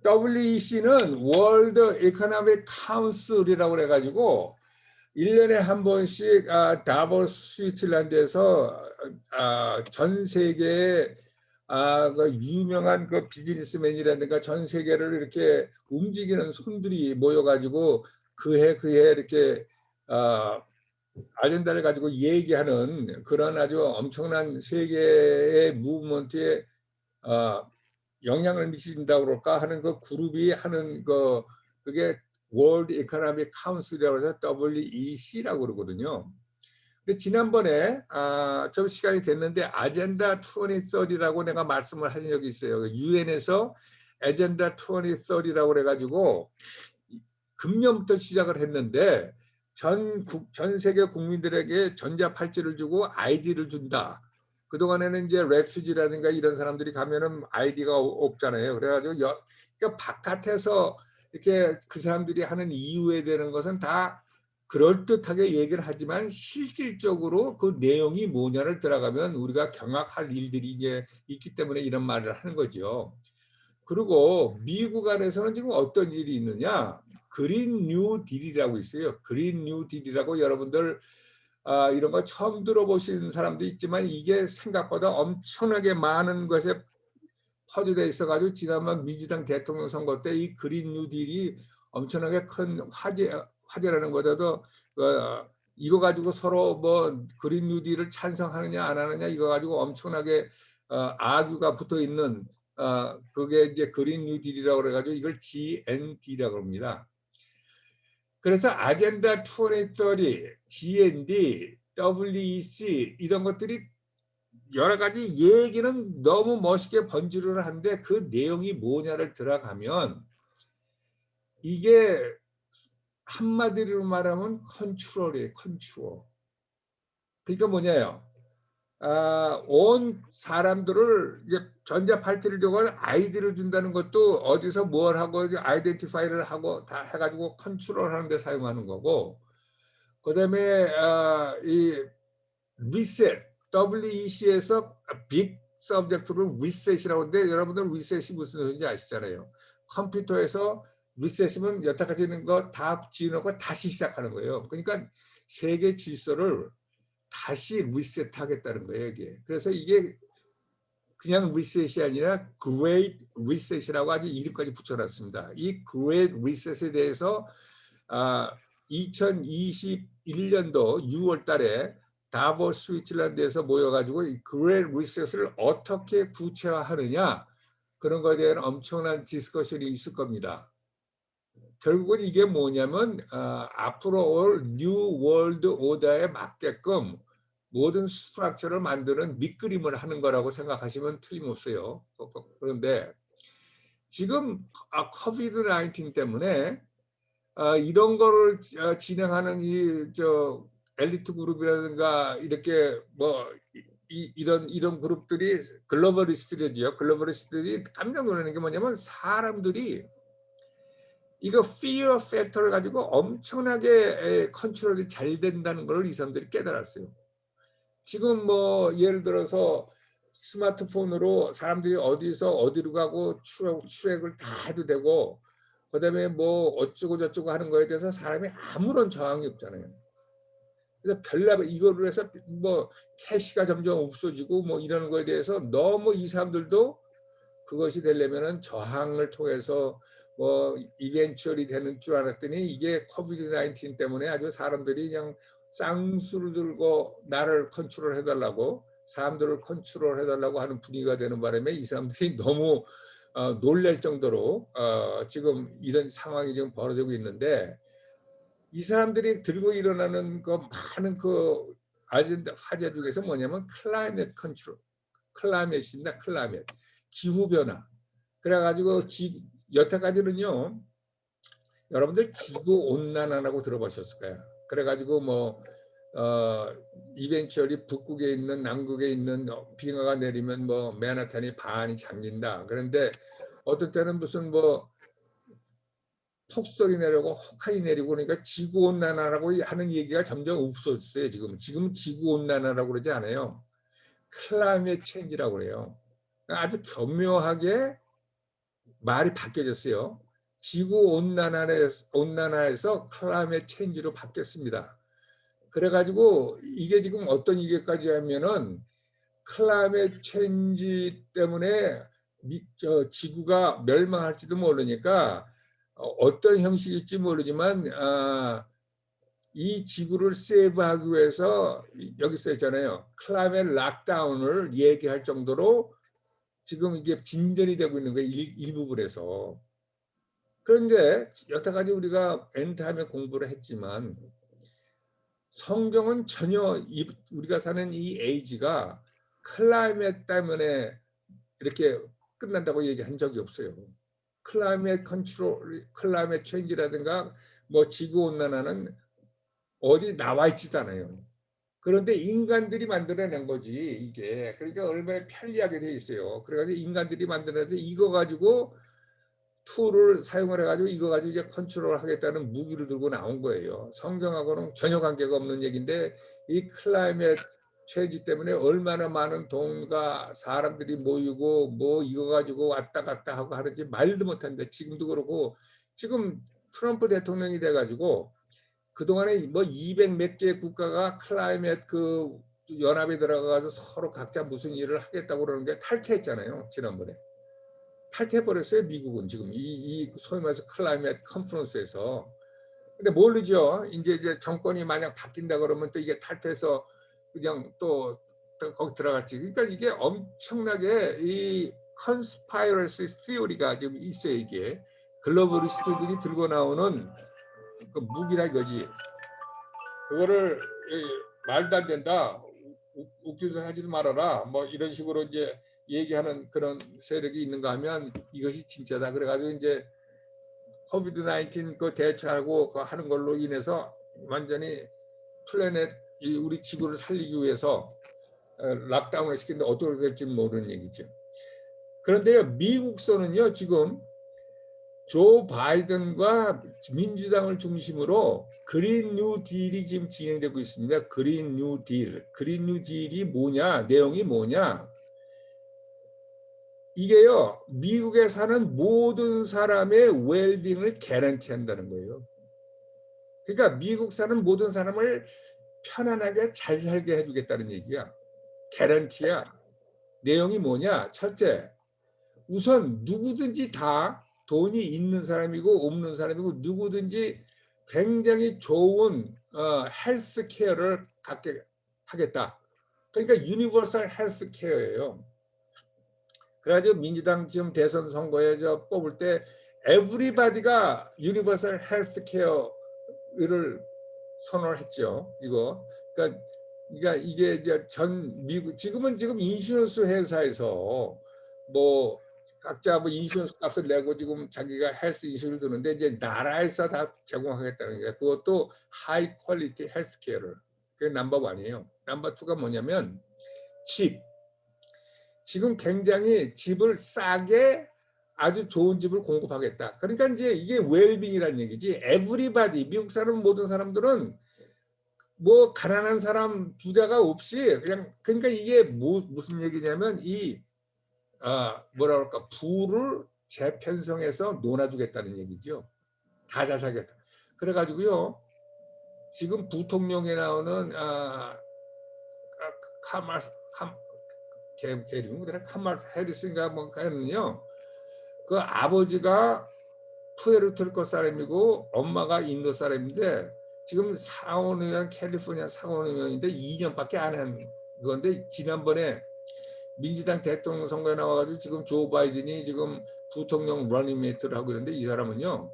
WEC는 월드 이코노믹 카운슬이라고 그래가지고 1년에 한 번씩 다보스 스위tzerland에서 전 세계의 그 유명한 그 비즈니스맨이라든가 전 세계를 이렇게 움직이는 손들이 모여가지고 그해 이렇게 아젠다를 가지고 얘기하는 그런 아주 엄청난 세계의 무브먼트에 영향을 미친다고 그럴까 하는 그 그룹이 하는 그게 월드 이코노믹 카운슬이라고 해서 WEC라고 그러거든요. 근데 지난번에 좀 시간이 됐는데 아젠다 2030이라고 내가 말씀을 하신 적이 있어요. 유엔에서 아젠다 2030이라고 그래가지고 금년부터 시작을 했는데 전 세계 국민들에게 전자팔찌를 주고 아이디를 준다. 그동안에는 이제 레퓨지라든가 이런 사람들이 가면은 아이디가 없잖아요. 그래가지고 그러니까 바깥에서 이렇게 그 사람들이 하는 이유에 대한 것은 다 그럴듯하게 얘기를 하지만 실질적으로 그 내용이 뭐냐를 들어가면 우리가 경악할 일들이 이제 있기 때문에 이런 말을 하는 거죠. 그리고 미국 안에서는 지금 어떤 일이 있느냐? 그린 뉴 딜이라고 있어요. 그린 뉴 딜이라고 여러분들 이런 거 처음 들어보신 사람도 있지만 이게 생각보다 엄청나게 많은 것에 퍼즐되어 있어가지고 지난번 민주당 대통령 선거 때 이 그린 뉴 딜이 엄청나게 큰 화제라는 것보다도 이거 가지고 서로 뭐 그린 뉴 딜을 찬성하느냐 안 하느냐 이거 가지고 엄청나게 아규가 붙어 있는 그게 이제 그린 뉴 딜이라고 그래가지고 이걸 GND라고 합니다. 그래서 아젠다 2030, GND, WEC 이런 것들이 여러 가지 얘기는 너무 멋있게 번지르르 하는데 그 내용이 뭐냐를 들어가면 이게 한마디로 말하면 컨트롤이에요. 컨트롤. 그러니까 뭐냐요? 온 사람들을 전자팔찌를 주고 아이디를 준다는 것도 어디서 뭘 하고 아이덴티파이를 하고 다 해가지고 컨트롤하는 데 사용하는 거고, 그 다음에 이 리셋, WEC에서 빅 서브젝트를 리셋이라고 하는데 여러분들 리셋이 무슨 소리인지 아시잖아요. 컴퓨터에서 리셋이면 여태까지 있는 거 다 지워놓고 다시 시작하는 거예요. 그러니까 세계 질서를 다시 리셋하겠다는 거예요, 이게. 그래서 이게 그냥 리셋이 아니라 Great Reset이라고 아주 이름까지 붙여놨습니다. 이 Great Reset에 대해서 2021년도 6월 달에 다보스 스위tzerland에서 모여가지고 이 Great Reset을 어떻게 구체화하느냐 그런 것에 대한 엄청난 디스커션이 있을 겁니다. 결국은 이게 뭐냐면 앞으로 올 뉴 월드 오더에 맞게끔 모든 스트럭처를 만드는 밑그림을 하는 거라고 생각하시면 틀림없어요. 그런데 지금 코비드 19 때문에 이런 거를 진행하는 엘리트 그룹이라든가 이렇게 뭐 이런 그룹들이 글로벌리스트들이죠. 글로벌리스트들이 깜짝 놀라는 게 뭐냐면 사람들이 이거 fear factor를 가지고 엄청나게 컨트롤이 잘 된다는 걸 이 사람들이 깨달았어요. 지금 뭐 예를 들어서 스마트폰으로 사람들이 어디서 어디로 가고 출액을 다 해도 되고 그다음에 뭐 어쩌고 저쩌고 하는 거에 대해서 사람이 아무런 저항이 없잖아요. 그래서 별로 이거로 해서 뭐 캐시가 점점 없어지고 뭐 이러는 거에 대해서 너무 이 사람들도 그것이 되려면은 저항을 통해서 뭐 이벤츄얼이 되는 줄 알았더니 이게 코비드 19 때문에 아주 사람들이 그냥 쌍수를 들고 나를 컨트롤 해달라고 사람들을 컨트롤 해달라고 하는 분위기가 되는 바람에 이 사람들이 너무 놀랄 정도로 지금 이런 상황이 지금 벌어지고 있는데 이 사람들이 들고 일어나는 그 많은 그 아젠다 화제 중에서 뭐냐면 클라이밋 컨트롤, 클라이밋입니다. 클라이밋, 기후 변화. 그래가지고 여태까지는요, 여러분들 지구 온난화라고 들어보셨을 거예요. 그래가지고 뭐 이벤츄얼리 북극에 있는 남극에 있는 빙하가 내리면 뭐 맨하탄이 반이 잠긴다. 그런데 어떤 때는 무슨 뭐 폭설이 내리고 혹한이 내리고 그러니까 지구온난화라고 하는 얘기가 점점 없어졌어요. 지금 지구온난화라고 그러지 않아요. 클라이밋 체인지라고 그래요. 아주 교묘하게 말이 바뀌어졌어요. 지구 온난화에서 클라이밋 체인지로 바뀌었습니다. 그래가지고 이게 지금 어떤 얘기까지 하면은 클라이밋 체인지 때문에 지구가 멸망할지도 모르니까 어떤 형식일지 모르지만 이 지구를 세이브하기 위해서 여기 써 있잖아요. 클라이밋 락다운을 얘기할 정도로 지금 이게 진전이 되고 있는 거예요. 일부분에서. 그런데 여태까지 우리가 엔타임에 공부를 했지만 성경은 전혀 우리가 사는 이 에이지가 클라이밋 때문에 이렇게 끝난다고 얘기한 적이 없어요. 클라이밋 컨트롤, 클라이밋 체인지라든가 뭐 지구 온난화는 어디 나와 있지도 않아요. 그런데 인간들이 만들어낸 거지 이게. 그러니까 얼마나 편리하게 돼 있어요. 그래가지고 인간들이 만들어서 이거 가지고 툴을 사용을 해가지고 이거 가지고 이제 컨트롤 하겠다는 무기를 들고 나온 거예요. 성경하고는 전혀 관계가 없는 얘기인데 이 클라이밋 체인지 때문에 얼마나 많은 돈과 사람들이 모이고 뭐 이거 가지고 왔다 갔다 하고 하는지 말도 못하는데 지금도 그렇고 지금 트럼프 대통령이 돼가지고 그동안에 뭐 200 몇 개 국가가 클라이밋 그 연합에 들어가서 서로 각자 무슨 일을 하겠다고 그러는 게 탈퇴했잖아요. 지난번에. 탈퇴해버렸어요. 미국은 지금 이 소위 말해서 클라이밋 컨퍼런스에서. 근데 모르죠. 이제 정권이 만약 바뀐다 그러면 또 이게 탈퇴해서 그냥 또 거기 들어갈지. 그러니까 이게 엄청나게 이 컨스파이러시 티오리가 지금 있어요. 이게 글로벌리스트들이 들고 나오는 그 무기라 이거지. 그거를 말도 안 된다. 웃긴 소리 하지도 말아라. 뭐 이런 식으로 이제 얘기하는 그런 세력이 있는가 하면 이것이 진짜다. 그래가지고 이제 코비드 19 그 대처하고 그 하는 걸로 인해서 완전히 플래넷 우리 지구를 살리기 위해서 락다운을 시키는데 어떻게 될지 모르는 얘기죠. 그런데요, 미국서는요 지금 조 바이든과 민주당을 중심으로 그린 뉴 딜이 지금 진행되고 있습니다. 그린 뉴 딜. 그린 뉴 딜이 뭐냐? 내용이 뭐냐? 이게요, 미국에 사는 모든 사람의 웰빙을 개런티한다는 거예요. 그러니까 미국 사는 모든 사람을 편안하게 잘 살게 해주겠다는 얘기야. 개런티야. 내용이 뭐냐? 첫째, 우선 누구든지 다 돈이 있는 사람이고 없는 사람이고 누구든지 굉장히 좋은 헬스 케어를 갖게 하겠다. 그러니까 유니버설 헬스 케어예요. 그래가지고 민주당 지금 대선 선거에 뽑을 때 에브리바디가 유니버설 헬스 케어를 선언을 했죠. 이거. 그러니까 이게 이제 전 미국 지금 인슈런스 회사에서 뭐 각자 뭐 인슈런스 값을 내고 지금 자기가 헬스 인슈를 드는데 이제 나라에서 다 제공하겠다는 게 그것도 하이 퀄리티 헬스 케어를. 그게 넘버 원이에요. 넘버 투가 뭐냐면 집. 지금 굉장히 집을 싸게 아주 좋은 집을 공급하겠다. 그러니까 이제 이게 웰빙이라는 얘기지. 에브리바디 미국 사람 모든 사람들은 뭐 가난한 사람 부자가 없이 그냥 그러니까 이게 무슨 얘기냐면 이 뭐라 그럴까 부를 재편성해서 논아주겠다는 얘기죠. 다 잘 살겠다. 그래가지고요 지금 부통령에 나오는 걔 이름이 뭐더라? 카말 해리스인가 뭔가는요. 그 아버지가 푸에르토리코 사람이고 엄마가 인도 사람인데 지금 상원 의원 캘리포니아 상원 의원인데 2년밖에 안 한 건데 지난번에 민주당 대통령 선거에 나와가지고 지금 조 바이든이 지금 부통령 러닝메이트를 하고 있는데 이 사람은요.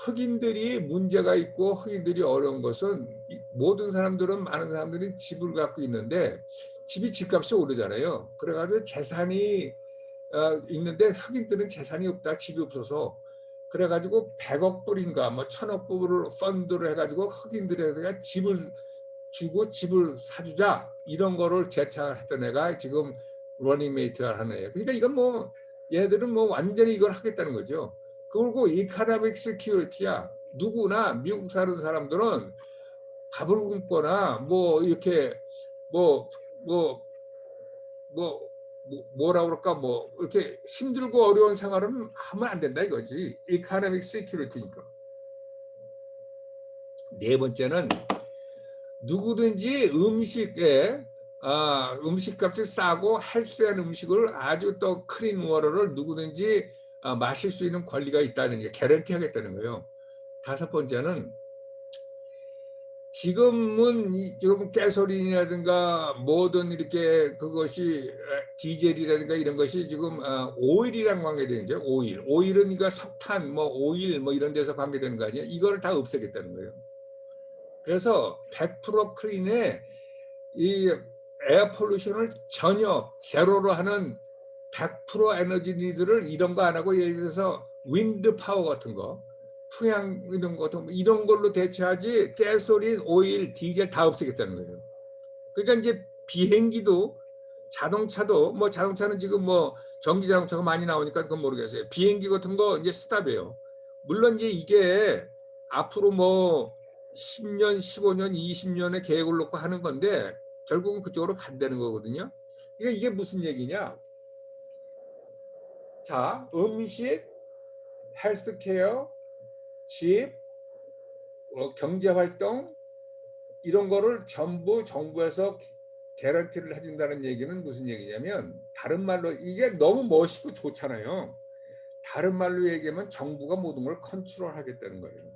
흑인들이 문제가 있고 흑인들이 어려운 것은 모든 사람들은 많은 사람들이 집을 갖고 있는데 집이 집값이 오르잖아요. 그래가지고 재산이 있는데 흑인들은 재산이 없다. 집이 없어서. 그래가지고 100억 불인가 뭐 1000억 불을 펀드를 해가지고 흑인들에게 집을 주고 집을 사주자. 이런 거를 제창했던 애가 지금 러닝메이트를 하는 애예요. 그러니까 이건 뭐 얘들은 뭐 완전히 이걸 하겠다는 거죠. 그리고 이카노믹 시큐리티야. 누구나 미국 사는 사람들은 밥을 굶거나 뭐 이렇게 뭐 뭐라 그럴까 뭐 이렇게 힘들고 어려운 생활은 하면 안 된다 이거지. economic security니까. 네 번째는 누구든지 음식에 음식값이 싸고 헬스한 음식을 아주 또 클린 워터를 누구든지 마실 수 있는 권리가 있다는 게 개런티 하겠다는 거예요. 다섯 번째는 지금 가솔린이라든가 모든 이렇게 그것이 디젤이라든가 이런 것이 지금 오일이랑 관계되는 거죠. 오일은 이거 석탄 뭐 오일 뭐 이런 데서 관계되는 거 아니에요. 이걸 다 없애겠다는 거예요. 그래서 100% 클린의 이 에어 폴루션을 전혀 제로로 하는 100% 에너지 니드를 이런 거 안 하고 예를 들어서 윈드 파워 같은 거 풍향 이런 걸로 대체하지 가솔린, 오일, 디젤 다 없애겠다는 거예요. 그러니까 이제 비행기도 자동차도 뭐 자동차는 지금 뭐 전기 자동차가 많이 나오니까 그건 모르겠어요. 비행기 같은 거 이제 스탑이에요. 물론 이제 이게 앞으로 뭐 10년, 15년, 20년의 계획을 놓고 하는 건데 결국은 그쪽으로 간다는 거거든요. 그러니까 이게 무슨 얘기냐? 자, 음식, 헬스케어, 집, 경제활동 이런 거를 전부 정부에서 개런티를 해준다는 얘기는 무슨 얘기냐면 다른 말로 이게 너무 멋있고 좋잖아요. 다른 말로 얘기하면 정부가 모든 걸 컨트롤하겠다는 거예요.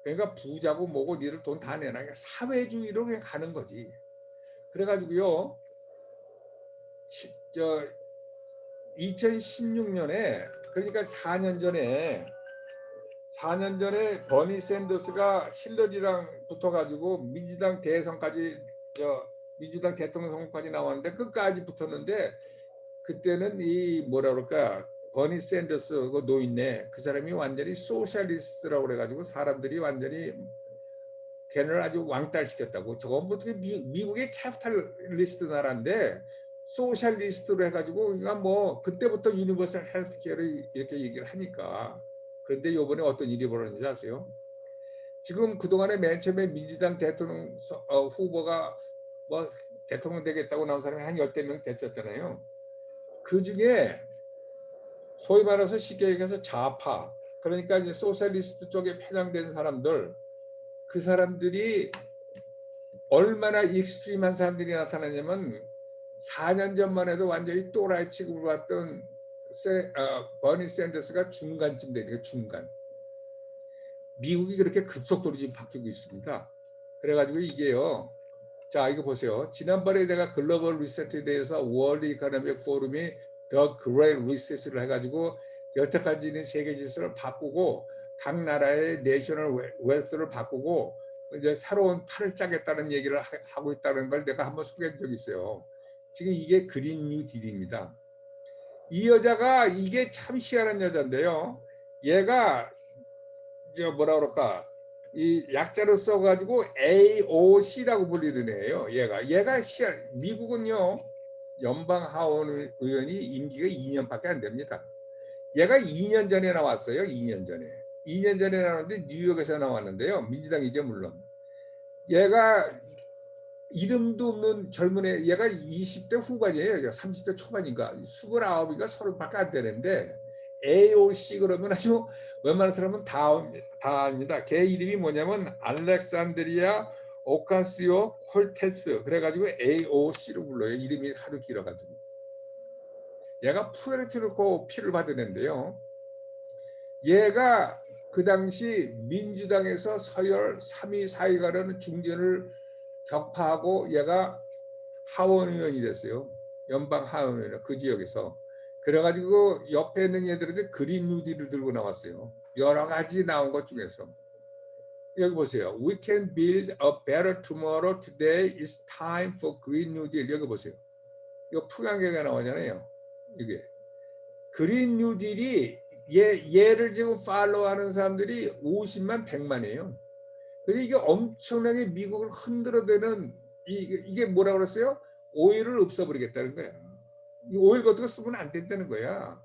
그러니까 부자고 뭐고 니들 돈 다 내놔. 그러니까 사회주의로 그냥 가는 거지. 그래가지고요. 2016년에 그러니까 4년 전에 버니 샌더스가 힐러리랑 붙어가지고 민주당 대통령 선거까지 나왔는데 끝까지 붙었는데 그때는 이 뭐라 그럴까 버니 샌더스 그 노인네 그 사람이 완전히 소셜리스트라고 그래가지고 사람들이 완전히 걔를 아주 왕따시켰다고. 저건 뭐 어떻게 미국의 캐피탈리스트 나라인데 소셜리스트로 해가지고 그러니까 뭐 그때부터 유니버설 헬스케어를 이렇게 얘기를 하니까. 그런데 이번에 어떤 일이 벌어졌는지 아세요? 지금 그동안에 맨 처음에 민주당 대통령 후보가 뭐 대통령 되겠다고 나온 사람이 한 10명 됐었잖아요. 그중에 소위 말해서 쉽게 얘기해서 좌파 그러니까 이제 소셜리스트 쪽에 편향된 사람들 그 사람들이 얼마나 익스트림한 사람들이 나타나냐면 4년 전만 해도 완전히 또라이 취급을 받던 버니 샌더스가 중간쯤 되니까 중간. 미국이 그렇게 급속도로 지금 바뀌고 있습니다. 그래가지고 이게요. 자 이거 보세요. 지난번에 내가 글로벌 리셋에 대해서 월드 이코노믹 포럼이 더 그레이트 리셋을 해가지고 여태까지 있는 세계 질서를 바꾸고 각 나라의 내셔널 웰스를 바꾸고 이제 새로운 판을 짜겠다는 얘기를 하고 있다는 걸 내가 한번 소개한 적이 있어요. 지금 이게 그린 뉴 딜입니다. 이 여자가 이게 참 희한한 여자인데요. 얘가 뭐라 그럴까 이 약자로 써가지고 AOC라고 불리는 애예요. 얘가 미국은요 연방 하원 의원이 임기가 2년밖에 안 됩니다. 얘가 2년 전에 나왔어요. 2년 전에 나왔는데 뉴욕에서 나왔는데요. 민주당이죠 물론. 얘가 이름도 없는 젊은 애, 얘가 20대 후반이에요. 30대 초반인가 29인가 30밖에 안 되는데 AOC 그러면 아주 웬만한 사람은 다 압니다. 걔 이름이 뭐냐면 알렉산드리아 오카시오 콜테스 그래가지고 AOC로 불러요. 이름이 하도 길어가지고. 얘가 푸에르토리코 피를 받은 애인데요. 얘가 그 당시 민주당에서 서열 3위, 4위가라는 중진을 격파하고 얘가 하원의원이 됐어요. 연방 하원의원 그 지역에서. 그래가지고 옆에 있는 애들한테 그린 뉴딜을 들고 나왔어요. 여러 가지 나온 것 중에서. 여기 보세요. We can build a better tomorrow. Today is time for Green New Deal. 여기 보세요. 이거 풍향계가 나오잖아요. 이게. 그린 뉴딜이 얘를 지금 팔로우하는 사람들이 50만, 100만이에요. 그래서 이게 엄청나게 미국을 흔들어대는 이게 뭐라 그랬어요? 오일을 없애버리겠다는 거야. 이 오일 같은 거 쓰면 안 된다는 거야.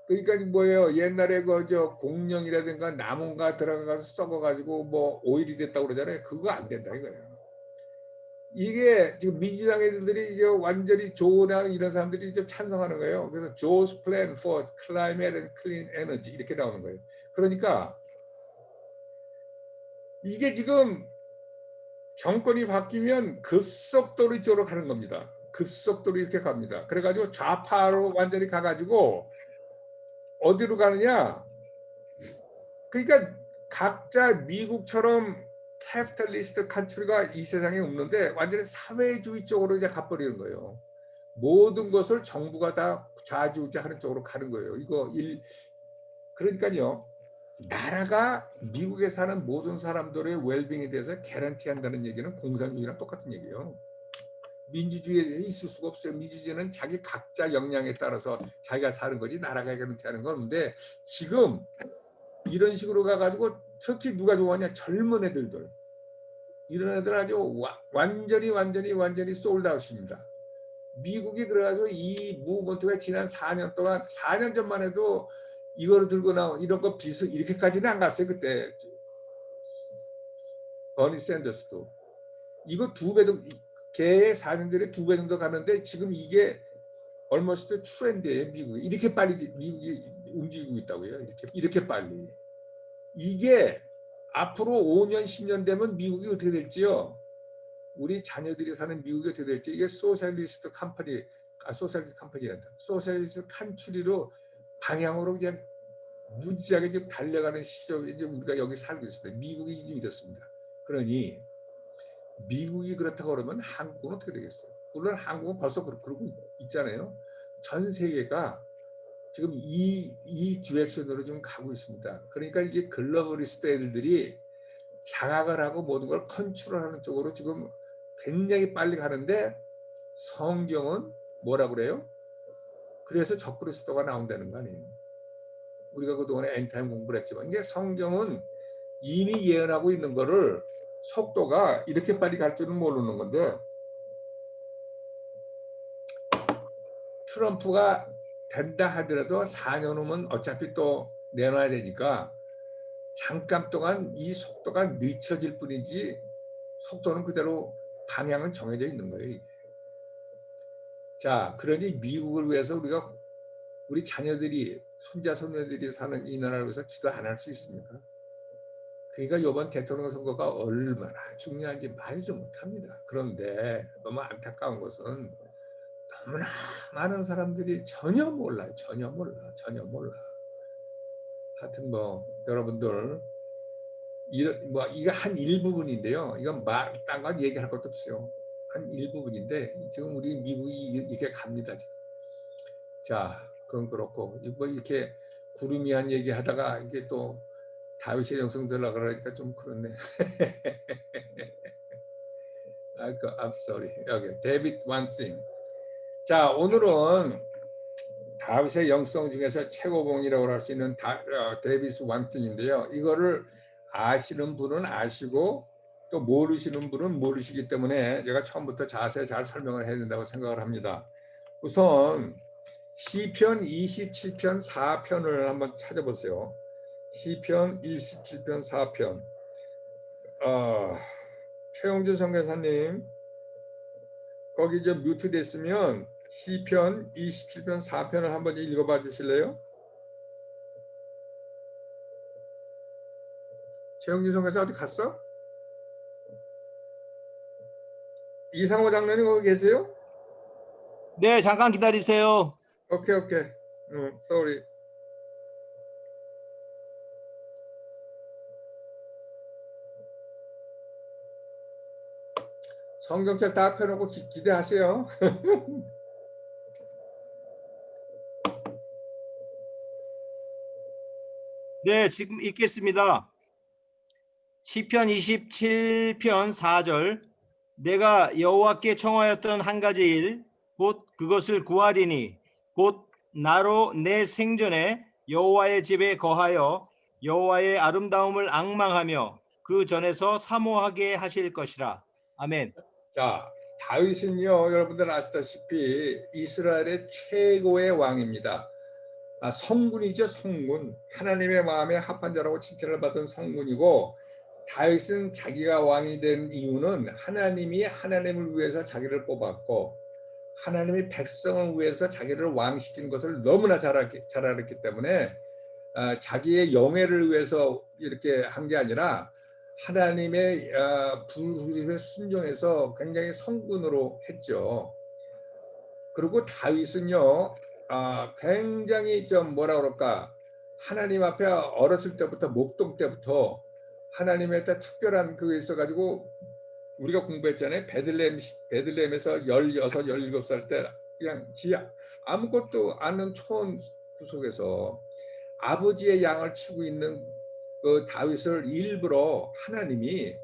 그러니까 뭐예요? 옛날에 저 공룡이라든가 나무가 들어가서 썩어가지고 뭐 오일이 됐다고 그러잖아요. 그거 안 된다 이거야. 이게 지금 민주당 애들이 이제 완전히 조나 이런 사람들이 좀 찬성하는 거예요. 그래서 Joe's Plan for Climate and Clean Energy 이렇게 나오는 거예요. 그러니까 이게 지금 정권이 바뀌면 급속도로 이쪽으로 가는 겁니다. 급속도로 이렇게 갑니다. 그래가지고 좌파로 완전히 가가지고 어디로 가느냐? 그러니까 각자 미국처럼 캐피탈리스트 컨트리가 이 세상에 없는데 완전히 사회주의 쪽으로 이제 가버리는 거예요. 모든 것을 정부가 다 좌지우지하는 쪽으로 가는 거예요. 그러니까요. 나라가 미국에 사는 모든 사람들의 웰빙에 대해서 개런티한다는 얘기는 공산주의랑 똑같은 얘기예요. 민주주의에 대해서 있을 수가 없어요. 민주주의는 자기 각자 역량에 따라서 자기가 사는 거지 나라가 개런티하는 건 없는데 지금 이런 식으로 가가지고 특히 누가 좋아하냐? 젊은 애들들. 이런 애들 아주 완전히 솔드아웃입니다. 미국이 그래가지고 이 무브먼트가 지난 4년 동안 4년 전만 해도 이거를 들고 나온 이런 거 비슷 이렇게까지는 안 갔어요. 그때 버니 샌더스도 이거 2배 정도 걔의 4년 전에 2배 정도 갔는데 지금 이게 almost 트렌드예요. 미국이 이렇게 빨리 미국이 움직이고 있다고요. 이렇게 빨리. 이게 앞으로 5년 10년 되면 미국이 어떻게 될지요. 우리 자녀들이 사는 미국이 어떻게 될지. 이게 소셜리스트 컴퍼니란다. 소셜리스트 칸츄리로 방향으로 그냥 무지하게 지금 달려가는 시점에 이제 우리가 여기 살고 있습니다. 미국이 이렇습니다. 그러니 미국이 그렇다고 그러면 한국은 어떻게 되겠어요? 물론 한국은 벌써 그러고 있잖아요. 전 세계가 지금 이 디렉션으로 좀 가고 있습니다. 그러니까 이게 글로벌리스트 애들이 장악을 하고 모든 걸 컨트롤하는 쪽으로 지금 굉장히 빨리 가는데 성경은 뭐라 그래요? 그래서 적그리스도가 나온다는 거 아니에요. 우리가 그동안에 엔타임 공부를 했지만 이게 성경은 이미 예언하고 있는 거를 속도가 이렇게 빨리 갈 줄은 모르는 건데 트럼프가 된다 하더라도 4년 후면 어차피 또 내놔야 되니까 잠깐 동안 이 속도가 늦춰질 뿐이지 속도는 그대로 방향은 정해져 있는 거예요. 이게. 자, 그러니 미국을 위해서 우리 자녀들이 손자 손녀들이 사는 이 나라를 위해서 기도 안 할 수 있습니까? 그러니까 이번 대통령 선거가 얼마나 중요한지 말도 못합니다. 그런데 너무 안타까운 것은 너무나 많은 사람들이 전혀 몰라요. 전혀 몰라. 하여튼 뭐 여러분들 이거 한 일부분인데요. 이건 딴 건 얘기할 것도 없어요. 한 일부분인데 지금 우리 미국이 이렇게 갑니다. 지금. 자, 그건 그렇고 뭐 이렇게 구름이한 얘기하다가 이게 또 다윗의 영성 들어가라 그러니까 좀 그렇네. I'm sorry. 여기 David one thing. 자, 오늘은 다윗의 영성 중에서 최고봉이라고 할 수 있는 데이비스 원팅인데요. 이거를 아시는 분은 아시고 또 모르시는 분은 모르시기 때문에 제가 처음부터 자세히 잘 설명을 해야 된다고 생각을 합니다. 우선 시편 27편 4편을 한번 찾아보세요. 시편 27편 4편. 최용준 선교사님 거기 이제 뮤트 됐으면 시편 27편 4편을 한번 읽어봐 주실래요? 최용준 선교사 어디 갔어? 이상호 장로님 거기 계세요? 네, 잠깐 기다리세요. 오케이. sorry. 성경책 다 펴놓고 기대하세요. 네, 지금 읽겠습니다. 시편 27편 4절. 내가 여호와께 청하였던 한 가지 일, 곧 그것을 구하리니 곧 나로 내 생전에 여호와의 집에 거하여 여호와의 아름다움을 앙망하며 그 전에서 사모하게 하실 것이라. 아멘. 자, 다윗은요, 여러분들 아시다시피 이스라엘의 최고의 왕입니다. 성군이죠, 성군. 하나님의 마음에 합한 자라고 칭찬을 받은 성군이고 다윗은 자기가 왕이 된 이유는 하나님이 하나님을 위해서 자기를 뽑았고 하나님이 백성을 위해서 자기를 왕시킨 것을 너무나 잘 알았기 때문에 자기의 영예를 위해서 이렇게 한 게 아니라 하나님의 부르심에 순종해서 굉장히 성군으로 했죠. 그리고 다윗은요, 굉장히 좀 뭐라 그럴까, 하나님 앞에 어렸을 때부터 목동 때부터 하나님의 특별한 그게 있어가지고 우리가 공부했잖아요. 베들레헴에서 16, 17살 때 그냥 아무것도 않는 초원 구석에서 아버지의 양을 치고 있는 그 다윗을 일부러 하나님이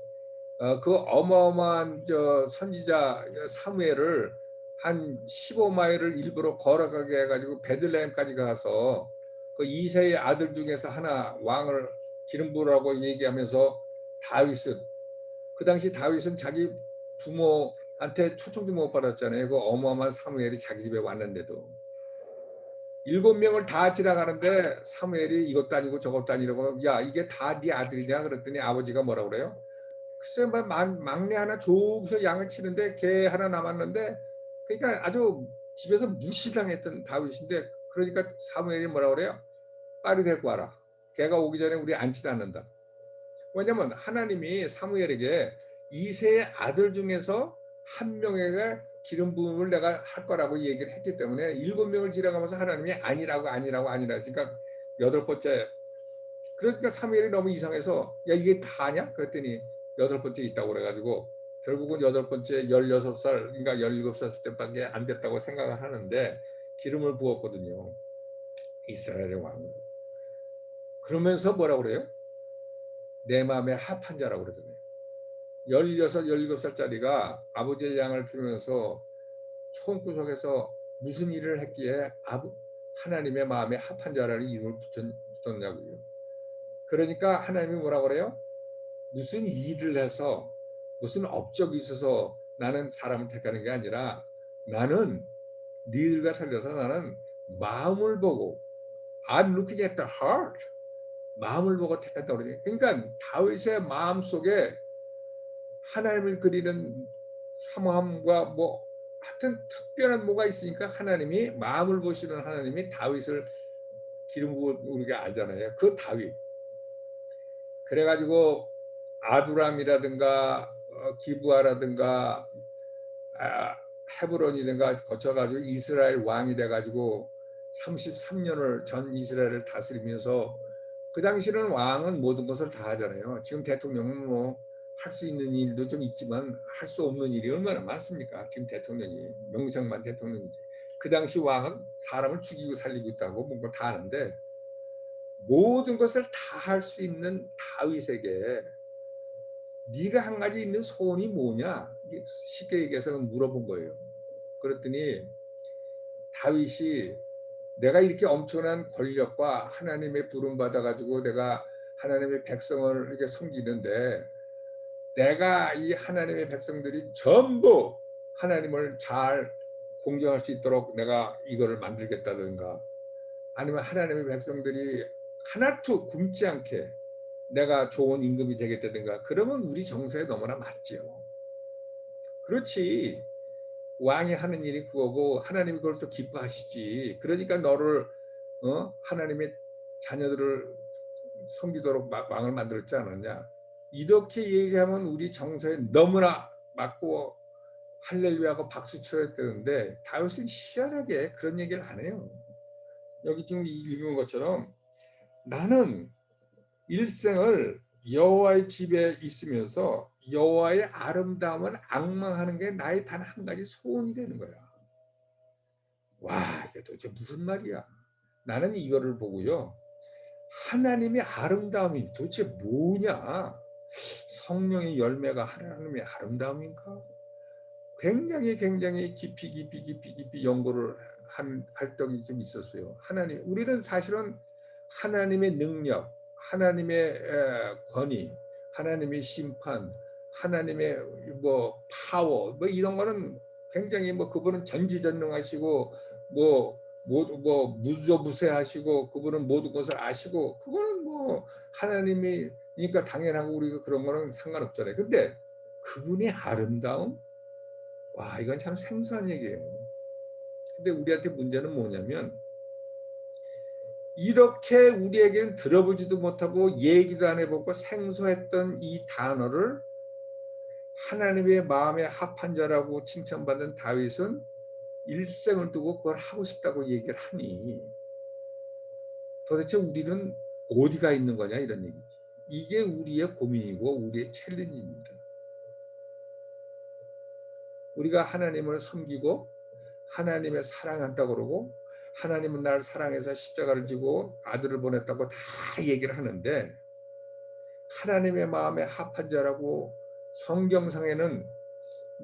그 어마어마한 선지자 사무엘을 한 15마일을 일부러 걸어가게 해가지고 베들레헴까지 가서 그 이새의 아들 중에서 하나 왕을 기름 부으라고 얘기하면서 그 당시 다윗은 자기 부모한테 초청도 못 받았잖아요. 그 어마어마한 사무엘이 자기 집에 왔는데도 7명을 다 지나가는데 사무엘이 이것도 아니고 저것도 아니라고, 야 이게 다 네 아들이냐 그랬더니 아버지가 뭐라 그래요? 글쎄 막내 하나 저기서 양을 치는데 개 하나 남았는데, 그러니까 아주 집에서 무시당했던 다윗인데, 그러니까 사무엘이 뭐라 그래요? 빨리 데리고 와라. 개가 오기 전에 우리 앉지도 않는다. 왜냐면 하나님이 사무엘에게 이새의 아들 중에서 한 명에게 기름 부음을 내가 할 거라고 얘기를 했기 때문에 7명을 지나가면서 하나님이 아니라고 그러니까 8번째. 그러니까 사무엘이 너무 이상해서 야 이게 다냐? 그랬더니 8번째 있다고 그래가지고 결국은 8번째 16살 그러니까 17살 때밖에 안 됐다고 생각을 하는데 기름을 부었거든요. 이스라엘의 왕으로. 그러면서 뭐라고 그래요? 내 마음에 합한 자라고 그러잖아요. 16, 17살짜리가 아버지의 양을 기르면서 총구석에서 무슨 일을 했기에 하나님의 마음에 합한 자라는 이름을 붙였냐고요. 그러니까 하나님이 뭐라고 그래요? 무슨 일을 해서 무슨 업적이 있어서 나는 사람을 택하는 게 아니라 나는 니들과 틀려서 나는 마음을 보고 I'm looking at the heart. 마음을 보고 택했다고 그러죠. 그러니까 다윗의 마음 속에 하나님을 그리는 사모함과 뭐 하여튼 특별한 뭐가 있으니까 하나님이 마음을 보시는 하나님이 다윗을 기름 부으게 알잖아요. 그 다윗. 그래가지고 아두람이라든가 기브아라든가 헤브론이든가 거쳐가지고 이스라엘 왕이 돼가지고 33년을 전 이스라엘을 다스리면서, 그 당시는 왕은 모든 것을 다 하잖아요. 지금 대통령은 뭐 할 수 있는 일도 좀 있지만 할 수 없는 일이 얼마나 많습니까? 지금 대통령이 명색만 대통령이지. 그 당시 왕은 사람을 죽이고 살리고 있다고 뭔가 다 하는데 모든 것을 다 할 수 있는 다윗에게 네가 한 가지 있는 소원이 뭐냐? 쉽게 얘기해서 물어본 거예요. 그랬더니 다윗이 내가 이렇게 엄청난 권력과 하나님의 부름 받아가지고 내가 하나님의 백성을 이렇게 섬기는데 내가 이 하나님의 백성들이 전부 하나님을 잘 공경할 수 있도록 내가 이거를 만들겠다든가, 아니면 하나님의 백성들이 하나도 굶지 않게 내가 좋은 임금이 되겠다든가, 그러면 우리 정서에 너무나 맞지요. 그렇지. 왕이 하는 일이 그거고 하나님이 그걸 또 기뻐하시지. 그러니까 너를 하나님의 자녀들을 섬기도록 왕을 만들었지 않았냐. 이렇게 얘기하면 우리 정서에 너무나 맞고 할렐루야하고 박수 쳐야 되는데 다윗은 희한하게 그런 얘기를 안 해요. 여기 지금 읽은 것처럼 나는 일생을 여호와의 집에 있으면서 여호와의 아름다움을 앙망하는 게 나의 단 한 가지 소원이 되는 거야. 와, 이게 도대체 무슨 말이야. 나는 이거를 보고요, 하나님의 아름다움이 도대체 뭐냐, 성령의 열매가 하나님의 아름다움인가, 굉장히 깊이 연구를 할 적이 좀 있었어요. 우리는 사실은 하나님의 능력, 하나님의 권위, 하나님의 심판, 하나님의 파워 이런 거는 굉장히 그분은 전지전능하시고 모두 뭐 무소부세하시고 그분은 모든 것을 아시고 그거는 뭐 하나님이니까 당연하고 우리가 그런 거는 상관없잖아요. 근데 그분의 아름다움, 와 이건 참 생소한 얘기예요. 근데 우리한테 문제는 뭐냐면 이렇게 우리에게는 들어보지도 못하고 얘기도 안 해보고 생소했던 이 단어를 하나님의 마음에 합한 자라고 칭찬받는 다윗은 일생을 두고 그걸 하고 싶다고 얘기를 하니 도대체 우리는 어디가 있는 거냐 이런 얘기지. 이게 우리의 고민이고 우리의 챌린지입니다. 우리가 하나님을 섬기고 하나님의 사랑한다고 그러고 하나님은 나를 사랑해서 십자가를 지고 아들을 보냈다고 다 얘기를 하는데 하나님의 마음에 합한 자라고 성경상에는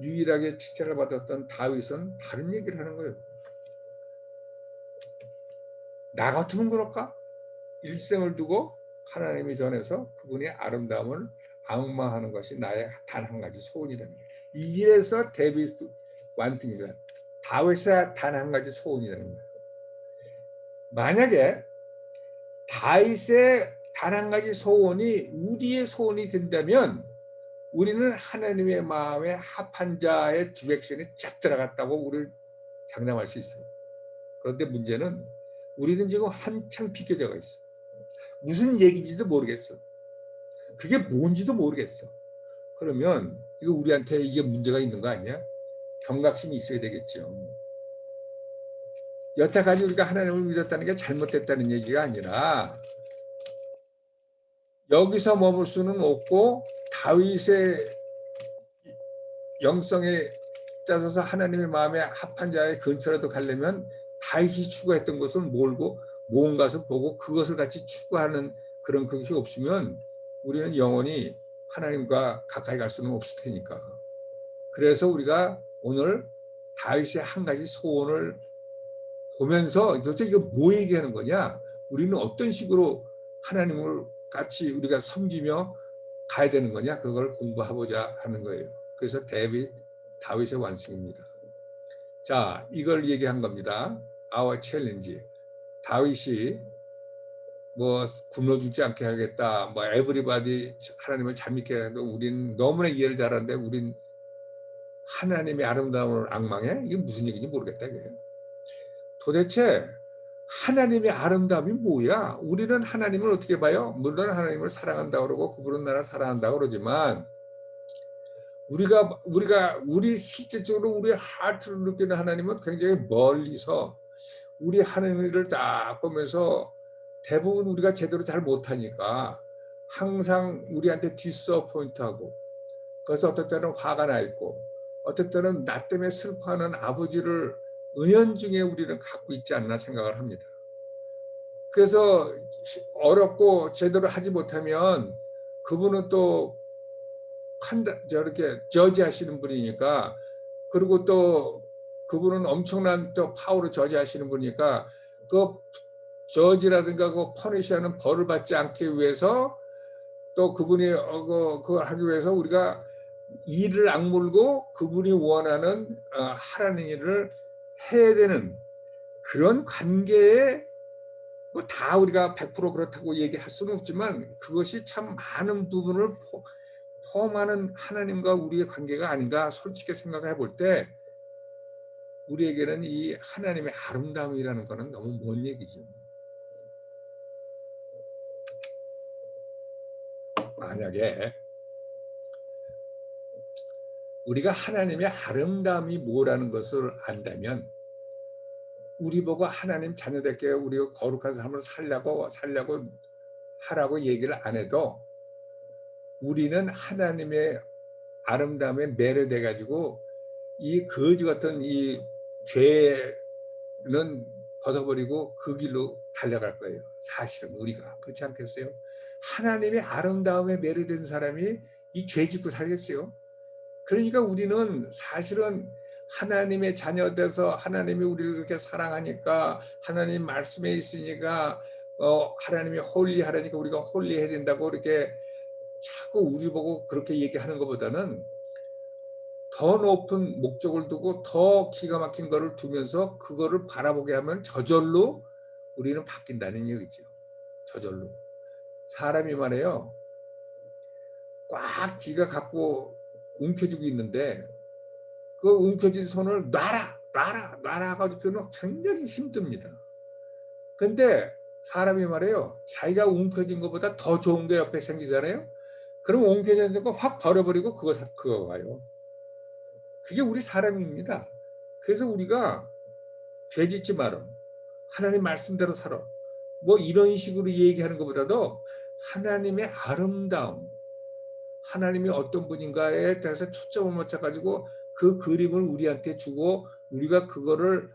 유일하게 칭찬을 받았던 다윗은 다른 얘기를 하는 거예요. 나 같으면 그럴까? 일생을 두고 하나님의 전에서 그분의 아름다움을 앙망하는 것이 나의 단 한 가지 소원이라는 거예요. 이래서 데비드 완팅이가 다윗의 단 한 가지 소원이라는 거예요. 만약에 다윗의 단 한 가지 소원이 우리의 소원이 된다면 우리는 하나님의 마음에 합한 자의 디렉션이 쫙 들어갔다고 우리를 장담할 수 있어요. 그런데 문제는 우리는 지금 한창 비껴져가 있어. 무슨 얘기인지도 모르겠어. 그게 뭔지도 모르겠어. 그러면 이거 우리한테 이게 문제가 있는 거 아니야? 경각심이 있어야 되겠죠. 여태까지 우리가 하나님을 믿었다는 게 잘못됐다는 얘기가 아니라 여기서 머물 수는 없고 다윗의 영성에 짜서서 하나님의 마음에 합한 자의 근처라도 가려면 다윗이 추구했던 것을 몰고 모은 것을 보고 그것을 같이 추구하는 그런 것이 없으면 우리는 영원히 하나님과 가까이 갈 수는 없을 테니까. 그래서 우리가 오늘 다윗의 한 가지 소원을 보면서 도대체 이거 뭐 얘기하는 거냐? 우리는 어떤 식으로 하나님을 같이 우리가 섬기며 가야 되는 거냐? 그걸 공부해보자 하는 거예요. 그래서 다윗의 완성입니다. 자, 이걸 얘기한 겁니다. Our challenge. 다윗이 뭐 굶어 죽지 않게 하겠다. 뭐 everybody 하나님을 잘 믿게 하는데 우린 너무나 이해를 잘하는데 우린 하나님의 아름다움을 앙망해? 이게 무슨 얘기인지 모르겠다. 이게. 도대체 하나님의 아름다움이 뭐야? 우리는 하나님을 어떻게 봐요? 물론 하나님을 사랑한다고 그러고 그분은 나를 사랑한다고 그러지만 우리 실제적으로 우리의 하트를 느끼는 하나님은 굉장히 멀리서 우리 하나님을 딱 보면서 대부분 우리가 제대로 잘 못하니까 항상 우리한테 디스어포인트하고 그래서 어떨 때는 화가 나 있고 어떨 때는 나 때문에 슬퍼하는 아버지를 은연중에 우리는 갖고 있지 않나 생각을 합니다. 그래서 어렵고 제대로 하지 못하면 그분은 또 저렇게 저지하시는 분이니까 그리고 또 그분은 엄청난 또 파워로 저지하시는 분이니까 그 저지라든가 그 퍼니시하는 벌을 받지 않기 위해서 또 그분이 그걸 하기 위해서 우리가 이를 악물고 그분이 원하는 하라는 일을 해야 되는 그런 관계에 뭐 다 우리가 100% 그렇다고 얘기할 수는 없지만 그것이 참 많은 부분을 포함하는 하나님과 우리의 관계가 아닌가 솔직히 생각해 볼 때 우리에게는 이 하나님의 아름다움이라는 것은 너무 먼 얘기죠. 만약에 우리가 하나님의 아름다움이 뭐라는 것을 안다면 우리 보고 하나님 자녀들께 우리가 거룩한 삶을 살려고 하라고 얘기를 안 해도 우리는 하나님의 아름다움에 매료돼 가지고 이 거지 같은 이 죄는 벗어버리고 그 길로 달려갈 거예요. 사실은 우리가 그렇지 않겠어요? 하나님의 아름다움에 매료된 사람이 이 죄 짓고 살겠어요? 그러니까 우리는 사실은 하나님의 자녀 돼서 하나님이 우리를 그렇게 사랑하니까 하나님 말씀에 있으니까 하나님이 홀리하라니까 우리가 홀리해야 된다고 이렇게 자꾸 우리 보고 그렇게 얘기하는 것보다는 더 높은 목적을 두고 더 기가 막힌 거를 두면서 그거를 바라보게 하면 저절로 우리는 바뀐다는 얘기죠. 저절로. 사람이 말이에요. 꽉 지가 갖고 움켜쥐고 있는데 그 움켜진 손을 놔라 가지고는 굉장히 힘듭니다. 근데 사람이 말이에요. 자기가 움켜쥔 것보다 더 좋은 게 옆에 생기잖아요. 그럼 움켜진 거 확 버려버리고 그거 가요. 그게 우리 사람입니다. 그래서 우리가 죄 짓지 마라. 하나님 말씀대로 살아. 뭐 이런 식으로 얘기하는 것보다도 하나님의 아름다움, 하나님이 어떤 분인가에 대해서 초점을 맞춰가지고 그 그림을 우리한테 주고 우리가 그거를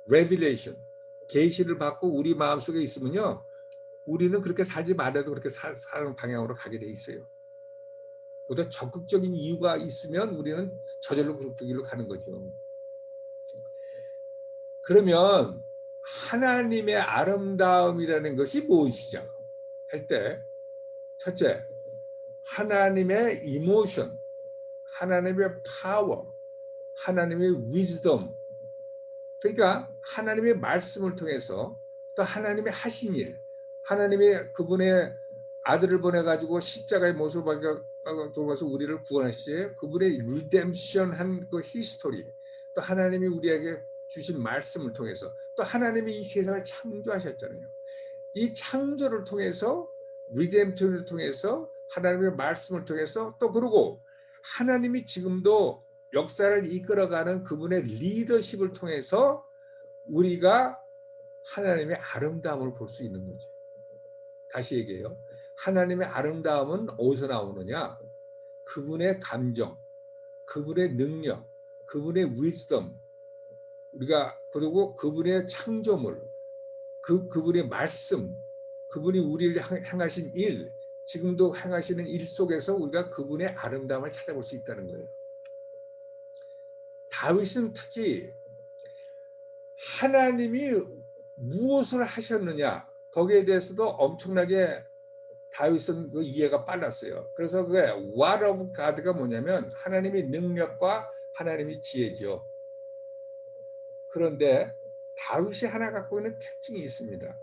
레빌레이션, 계시를 받고 우리 마음속에 있으면요. 우리는 그렇게 살지 말아도 그렇게 사는 방향으로 가게 돼 있어요. 보다 적극적인 이유가 있으면 우리는 저절로 그 길로 가는 거죠. 그러면 하나님의 아름다움이라는 것이 무엇이죠? 할 때 첫째, 하나님의 이모션, 하나님의 파워, 하나님의 위즈덤. 그러니까 하나님의 말씀을 통해서 또 하나님의 하신 일, 하나님의 그분의 아들을 보내가지고 십자가의 모습을 돌아가서 우리를 구원하시지 그분의 리뎀션한 그 히스토리, 또 하나님이 우리에게 주신 말씀을 통해서 또 하나님이 이 세상을 창조하셨잖아요. 이 창조를 통해서 리뎀션을 통해서 하나님의 말씀을 통해서 또 그러고 하나님이 지금도 역사를 이끌어가는 그분의 리더십을 통해서 우리가 하나님의 아름다움을 볼 수 있는 거죠. 다시 얘기해요. 하나님의 아름다움은 어디서 나오느냐? 그분의 감정, 그분의 능력, 그분의 위즈덤, 우리가 그리고 그분의 창조물, 그분의 말씀, 그분이 우리를 행하신 일, 지금도 행하시는 일 속에서 우리가 그분의 아름다움을 찾아볼 수 있다는 거예요. 다윗은 특히 하나님이 무엇을 하셨느냐 거기에 대해서도 엄청나게 다윗은 그 이해가 빨랐어요. 그래서 그게 What of God가 뭐냐면 하나님의 능력과 하나님의 지혜죠. 그런데 다윗이 하나 갖고 있는 특징이 있습니다.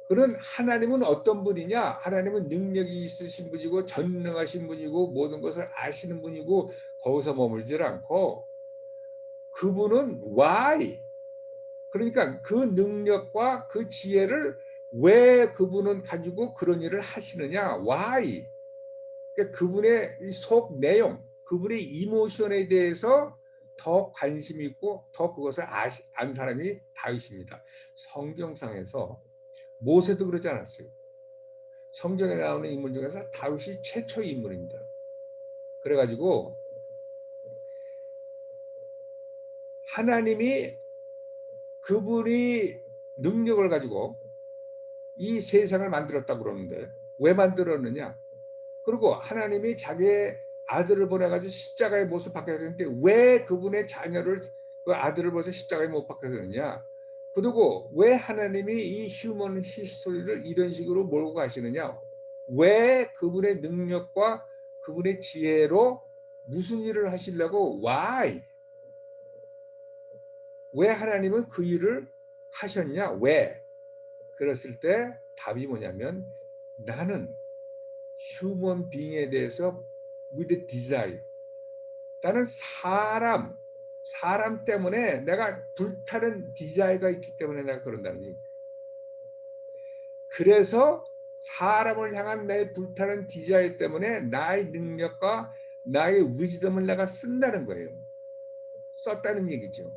그런 하나님은 어떤 분이냐? 하나님은 능력이 있으신 분이고 전능하신 분이고 모든 것을 아시는 분이고 거기서 머물질 않고 그분은 why? 그러니까 그 능력과 그 지혜를 왜 그분은 가지고 그런 일을 하시느냐? why? 그러니까 그분의 속 내용, 그분의 이모션에 대해서 더 관심이 있고 더 그것을 안 사람이 다윗입니다. 성경상에서 모세도 그러지 않았어요. 성경에 나오는 인물 중에서 다윗이 최초의 인물입니다. 그래가지고 하나님이 그분이 능력을 가지고 이 세상을 만들었다고 그러는데 왜 만들었느냐? 그리고 하나님이 자기의 아들을 보내가지고 십자가의 못을 박혀야 되는데 왜 그분의 자녀를 그 아들을 보내서 십자가에 못 박혀야 되느냐? 그리고 왜 하나님이 이 휴먼 히스토리를 이런 식으로 몰고 가시느냐? 왜 그분의 능력과 그분의 지혜로 무슨 일을 하시려고 why? 왜 하나님은 그 일을 하셨냐? 왜? 그랬을 때 답이 뭐냐면 나는 휴먼 빙에 대해서 with desire. 나는 사람 때문에 내가 불타는 디자이어가 있기 때문에 내가 그런다는 얘기예요. 그래서 사람을 향한 내 불타는 디자이어 때문에 나의 능력과 나의 위즈덤을 내가 쓴다는 거예요. 썼다는 얘기죠.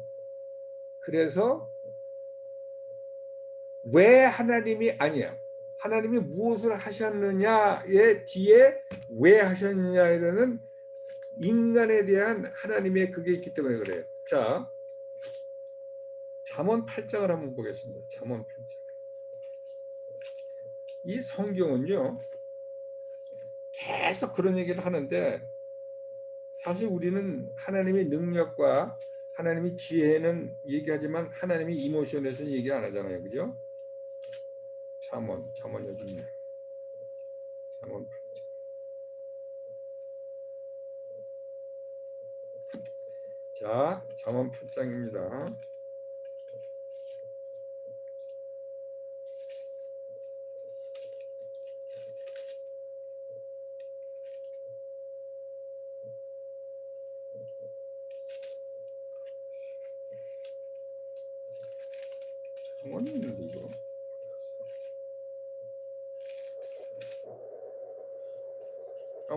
그래서 왜 하나님이 아니야. 하나님이 무엇을 하셨느냐의 뒤에 왜 하셨느냐에는 인간에 대한 하나님의 그게 있기 때문에 그래요. 자, 잠언 8장을 한번 보겠습니다. 잠언 8장. 이 성경은요. 계속 그런 얘기를 하는데 사실 우리는 하나님의 능력과 하나님의 지혜는 얘기하지만 하나님의 이모션에서는 얘기 안 하잖아요. 그죠? 잠언 여기 있네요. 잠언 8장. 자, 잠언 8장입니다. 잠언이 있는데 이거.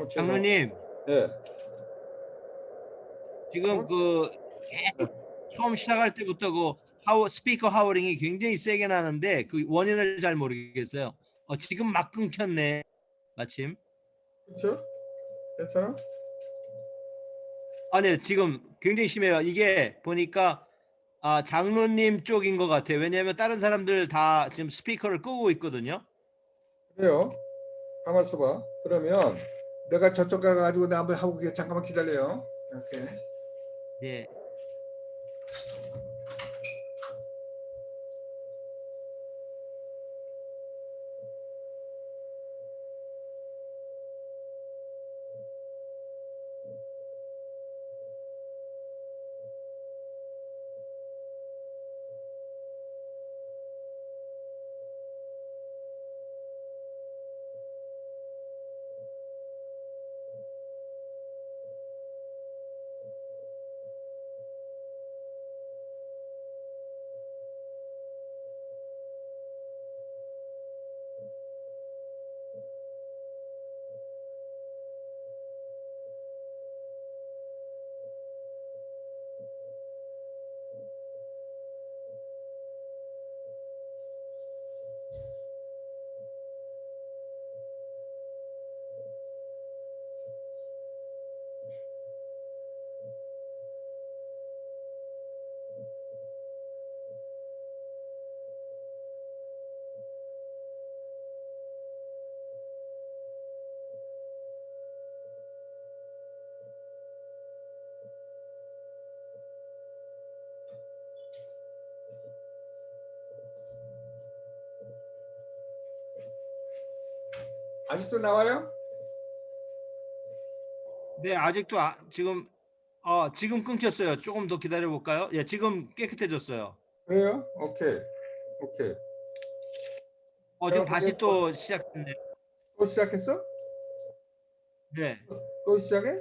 장로님, 네. 지금 그 계속 처음 시작할 때부터 스피커 하우링이 굉장히 세게 나는데 그 원인을 잘 모르겠어요. 지금 막 끊겼네. 마침. 그렇죠? 괜찮아? 아니, 지금 굉장히 심해요. 이게 보니까 장로님 쪽인 것 같아요. 왜냐하면 다른 사람들 다 지금 스피커를 끄고 있거든요. 그래요. 가만 있어봐. 그러면 내가 저쪽 가가지고 나 한번 하고 잠깐만 기다려요. 이렇게. 네. 아직도 나와요? 네, 아직도 지금 끊겼어요. 조금 더 기다려 볼까요? 예, 지금 깨끗해졌어요. 그래요? 오케이. 오케이. 지금 내가 다시 보기엔 또 시작됐네. 또 시작했어? 네. 또 시작해?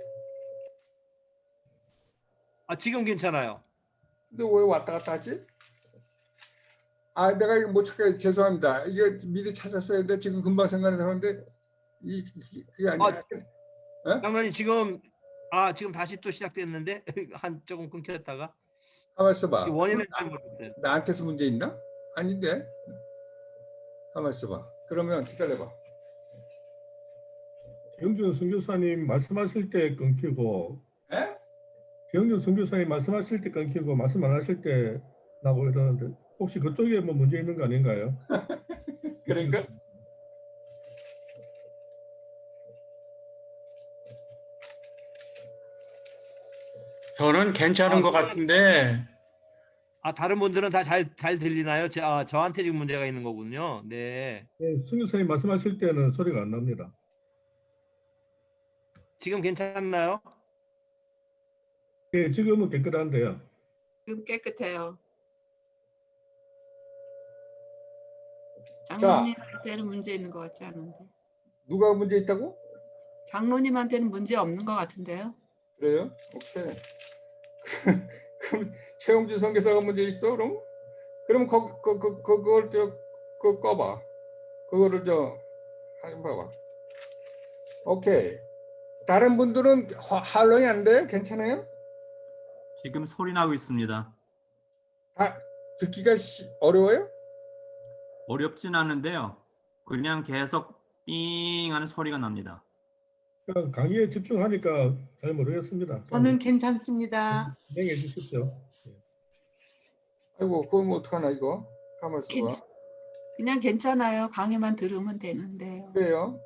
지금 괜찮아요. 근데 왜 왔다 갔다 하지? 아, 내가 이거 못 찾게 죄송합니다. 이게 미리 찾았어야 했는데 지금 금방 생각나는데 그게 아니야. 어? 장관님 지금 다시 또 시작됐는데 조금 끊겼다가 가만 있어봐. 지금 원인을 잘 모르겠어요. 나한테서 문제 있나? 아닌데. 가만 있어봐. 그러면 기다려봐. 병준 선교사님 말씀하실 때 끊기고, 에? 병준 선교사님 말씀하실 때 끊기고 말씀 안 하실 때 나고 이러는데 혹시 그쪽에 뭐 문제 있는 거 아닌가요? 그러니까 저는 괜찮은 것 같은데 다른 분들은 다 잘 들리나요? 저한테 지금 문제가 있는 거군요. 네. 네, 선교사님 말씀하실 때는 소리가 안 납니다. 지금 괜찮나요? 네, 지금은 깨끗한데요. 지금 깨끗해요. 자. 장로님한테는 문제 있는 것 같지 않은데. 누가 문제 있다고? 장로님한테는 문제 없는 것 같은데요. 그래요? 오케이. 그럼 최용준 선교사가 문제 있어? 그럼 그걸 그거 꺼봐. 그거를 한번 봐봐. 오케이. 다른 분들은 할로이 안 돼? 괜찮아요? 지금 소리 나고 있습니다. 듣기가 어려워요? 어렵진 않은데요. 그냥 계속 삥 하는 소리가 납니다. 그냥 강의에 집중하니까 잘 모르겠습니다. 저는 괜찮습니다. 진행해 주십시오. 아이고, 그건 뭐 어떡하나 이거. 가만 있어봐. 그냥 괜찮아요. 강의만 들으면 되는데요. 그래요?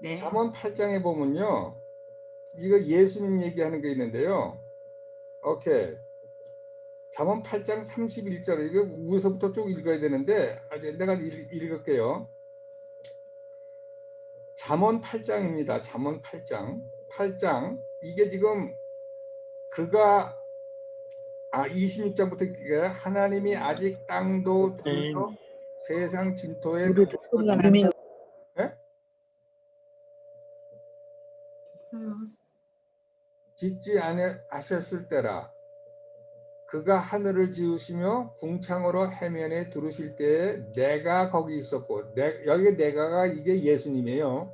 네. 잠언 8장에 보면요. 이거 예수님 얘기하는 게 있는데요. 오케이. 잠언 8장 31절. 이거 위에서부터 쭉 읽어야 되는데 내가 읽을게요. 잠언 8장입니다. 잠언 8장. 8장. 이게 지금 그가 26장부터 하나님이 아직 땅도 들도 세상 진토에 우리도 소리가 난다. 됐어요. 짓지 아니하셨을 때라. 그가 하늘을 지으시며 궁창으로 해면에 두르실 때에 내가 거기 있었고, 여기 내가가 이게 예수님이에요.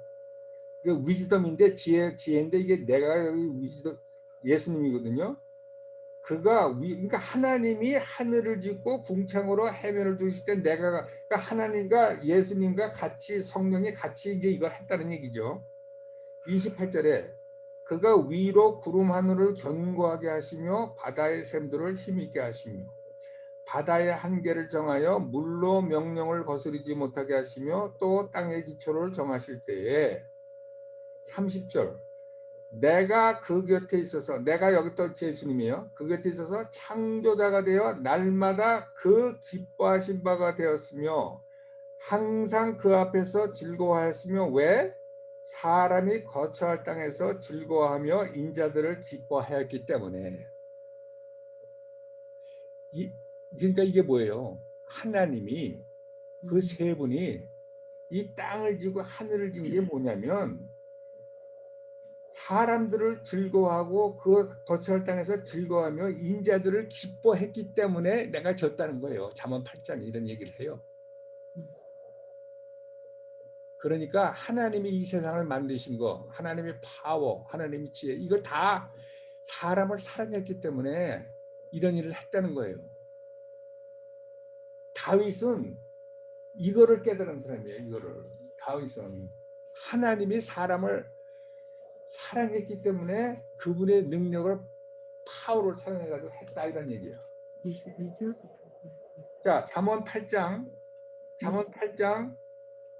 그 위즈덤인데 지혜인데 이게 내가 여기 위즈덤 예수님이거든요. 그러니까 하나님이 하늘을 짓고 궁창으로 해면을 두실 때 내가, 그러니까 하나님과 예수님과 같이 성령이 같이 이제 이걸 했다는 얘기죠. 28절에 그가 위로 구름 하늘을 견고하게 하시며 바다의 샘들을 힘있게 하시며 바다의 한계를 정하여 물로 명령을 거스르지 못하게 하시며 또 땅의 기초를 정하실 때에 30절 내가 그 곁에 있어서, 내가 여기 또 예수님이에요. 그 곁에 있어서 창조자가 되어 날마다 그 기뻐하신 바가 되었으며 항상 그 앞에서 즐거워하였으며 왜? 사람이 거처할 땅에서 즐거워하며 인자들을 기뻐하였기 때문에. 그러니까 이게 뭐예요? 하나님이 그 세 분이 이 땅을 지고 하늘을 진 게 뭐냐면 사람들을 즐거워하고 그 거처할 땅에서 즐거워하며 인자들을 기뻐했기 때문에 내가 졌다는 거예요. 잠언 8장이 이런 얘기를 해요. 그러니까 하나님이 이 세상을 만드신 거, 하나님의 파워, 하나님의 지혜, 이거 다 사람을 사랑했기 때문에 이런 일을 했다는 거예요. 다윗은 이거를 깨달은 사람이에요. 이거를. 다윗은 하나님이 사람을 사랑했기 때문에 그분의 능력을, 파워를 사용해가지고 했다, 이런 얘기예요. 22절부터. 자, 잠언 8장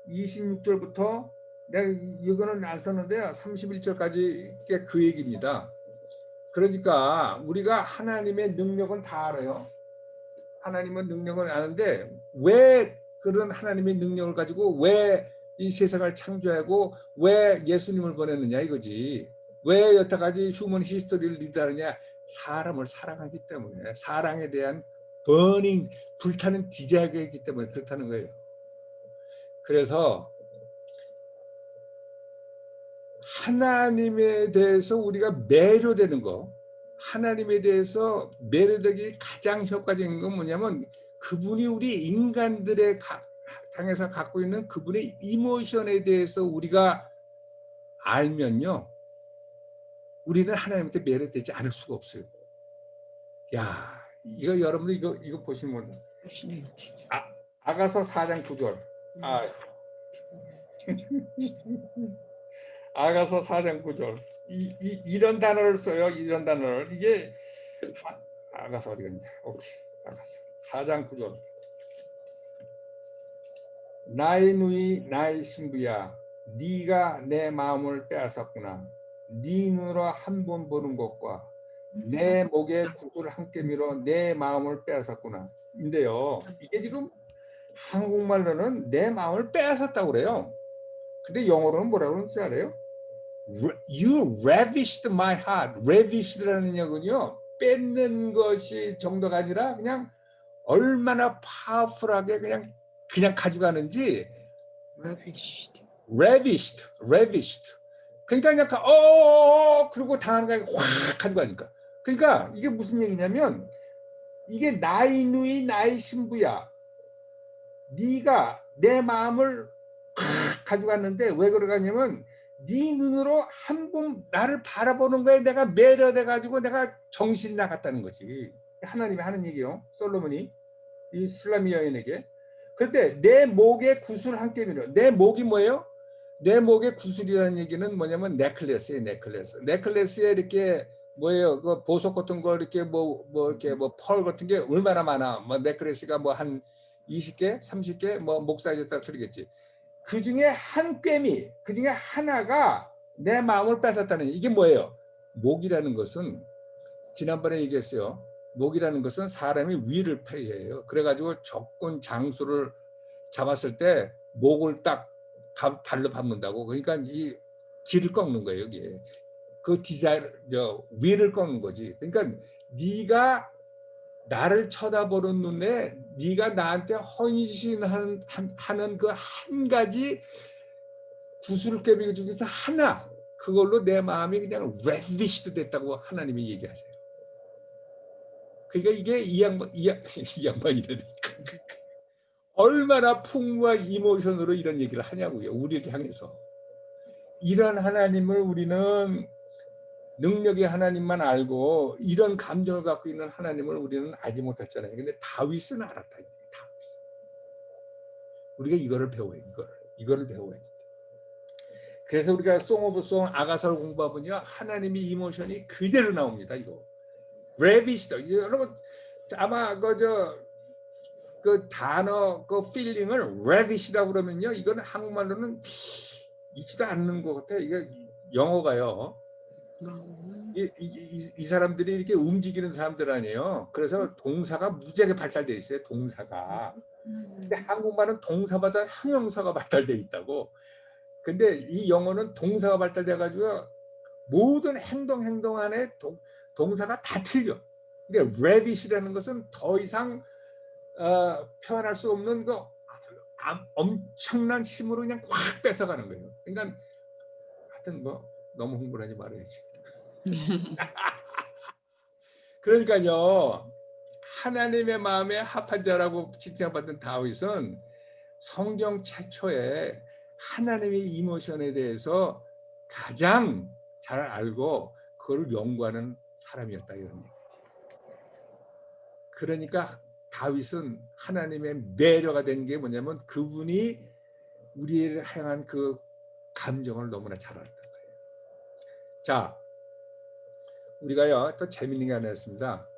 26절부터 내가 이거는 안 썼는데요. 31절까지 그 얘기입니다. 그러니까 우리가 하나님의 능력은 다 알아요. 하나님은 능력을 아는데 왜 그런 하나님의 능력을 가지고 왜 이 세상을 창조하고 왜 예수님을 보냈느냐 이거지. 왜 여태까지 휴먼 히스토리를 리드하느냐. 사람을 사랑하기 때문에, 사랑에 대한 버닝, 불타는 디자이어가 있기 때문에 그렇다는 거예요. 그래서 하나님에 대해서 우리가 매료되는 거, 하나님에 대해서 매료되기 가장 효과적인 건 뭐냐면 그분이 우리 인간들의 당에서 갖고 있는 그분의 이모션에 대해서 우리가 알면요, 우리는 하나님한테 매료되지 않을 수가 없어요. 야, 이거 여러분들 이거 보시면 아가서 4장 9절. 아가서 4장 9절. 이런 단어를 써요. 이런 단어를. 이게 아가서 어디 갔냐? 오케이. 아가서 4장 9절. 나의 누이 나의 신부야, 네가 내 마음을 빼앗았구나. 네 눈으로 한 번 보는 것과 내 목에 구슬 한 깨미로 내 마음을 빼앗았구나. 인데요, 이게 지금 한국말로는 내 마음을 빼앗았다고 그래요. 근데 영어로는 뭐라고 그러는지 알아요? You ravished my heart. ravished라는 얘기는요, 뺏는 것이 정도가 아니라 그냥 얼마나 파워풀하게 그냥 가져가는지. ravished. 그러니까 그냥 그러고 당하는 거 확 가져가니까. 그러니까 이게 무슨 얘기냐면 이게 나의 누이 나의 신부야. 네가 내 마음을 가져갔는데 왜 그러냐면 네 눈으로 한 번 나를 바라보는 거에 내가 매료돼 가지고 내가 정신이 나갔다는 거지. 하나님이 하는 얘기요. 솔로몬이 이 슬라미 여인에게. 그런데 내 목에 구슬 한 깨미로. 내 목이 뭐예요? 내 목에 구슬이라는 얘기는 뭐냐면 넥클래스예요. 넥클래스에 이렇게 뭐예요? 그 보석 같은 거 이렇게 펄 같은 게 얼마나 많아? 뭐 넥클래스가 뭐 한 20개, 30개, 뭐 목 사이즈에 따라 틀리겠지. 그 중에 한 꿰미, 그 중에 하나가 내 마음을 뺏었다는, 이게 뭐예요? 목이라는 것은 지난번에 얘기했어요. 목이라는 것은 사람이 위를 패해요. 그래가지고 적군 장수를 잡았을 때 목을 딱 발로 밟는다고. 그러니까 이 길을 꺾는 거예요. 여기에 그 위를 꺾는 거지. 그러니까 네가 나를 쳐다보는 눈에 네가 나한테 헌신하는 그 한 가지 구슬깨비 중에서 하나, 그걸로 내 마음이 그냥 레비시드 됐다고 하나님이 얘기하세요. 그러니까 이게 이 양반이라니 얼마나 풍부한 이모션으로 이런 얘기를 하냐고요. 우리를 향해서. 이런 하나님을 우리는 능력의 하나님만 알고 이런 감정을 갖고 있는 하나님을 우리는 알지 못했잖아요. 근데 다윗은 알았다. 다윗. 우리가 이거를 배워요. 이거를 배워야 돼. 그래서 우리가 송 오브 송 아가서를 공부하면요, 하나님의 이모션이 그대로 나옵니다. 이거 레비시다. 여러분 아마 그 단어 그 필링을 레비시라고 그러면요, 이거는 한국말로는 있지도 않는 것 같아요. 이게 영어가요. 이 사람들이 이렇게 움직이는 사람들 아니에요. 그래서 동사가 무지하게 발달돼 있어요. 동사가. 근데 한국말은 동사마다 형용사가 발달돼 있다고. 근데 이 영어는 동사가 발달돼 가지고 모든 행동 안에 동사가 다 틀려. 근데 레빗이라는 것은 더 이상 표현할 수 없는 그 엄청난 힘으로 그냥 확 뺏어가는 거예요. 그러니까 하여튼 뭐 너무 홍보를 하지 말아야지. 그러니까요, 하나님의 마음에 합한 자라고 칭찬받은 다윗은 성경 최초에 하나님의 이모션에 대해서 가장 잘 알고 그걸 연구하는 사람이었다, 이런 얘기지. 그러니까 다윗은 하나님의 매료가 된 게 뭐냐면 그분이 우리를 향한 그 감정을 너무나 잘 알았던 거예요. 자, 우리가요 또 재밌는 게 하나 있습니다.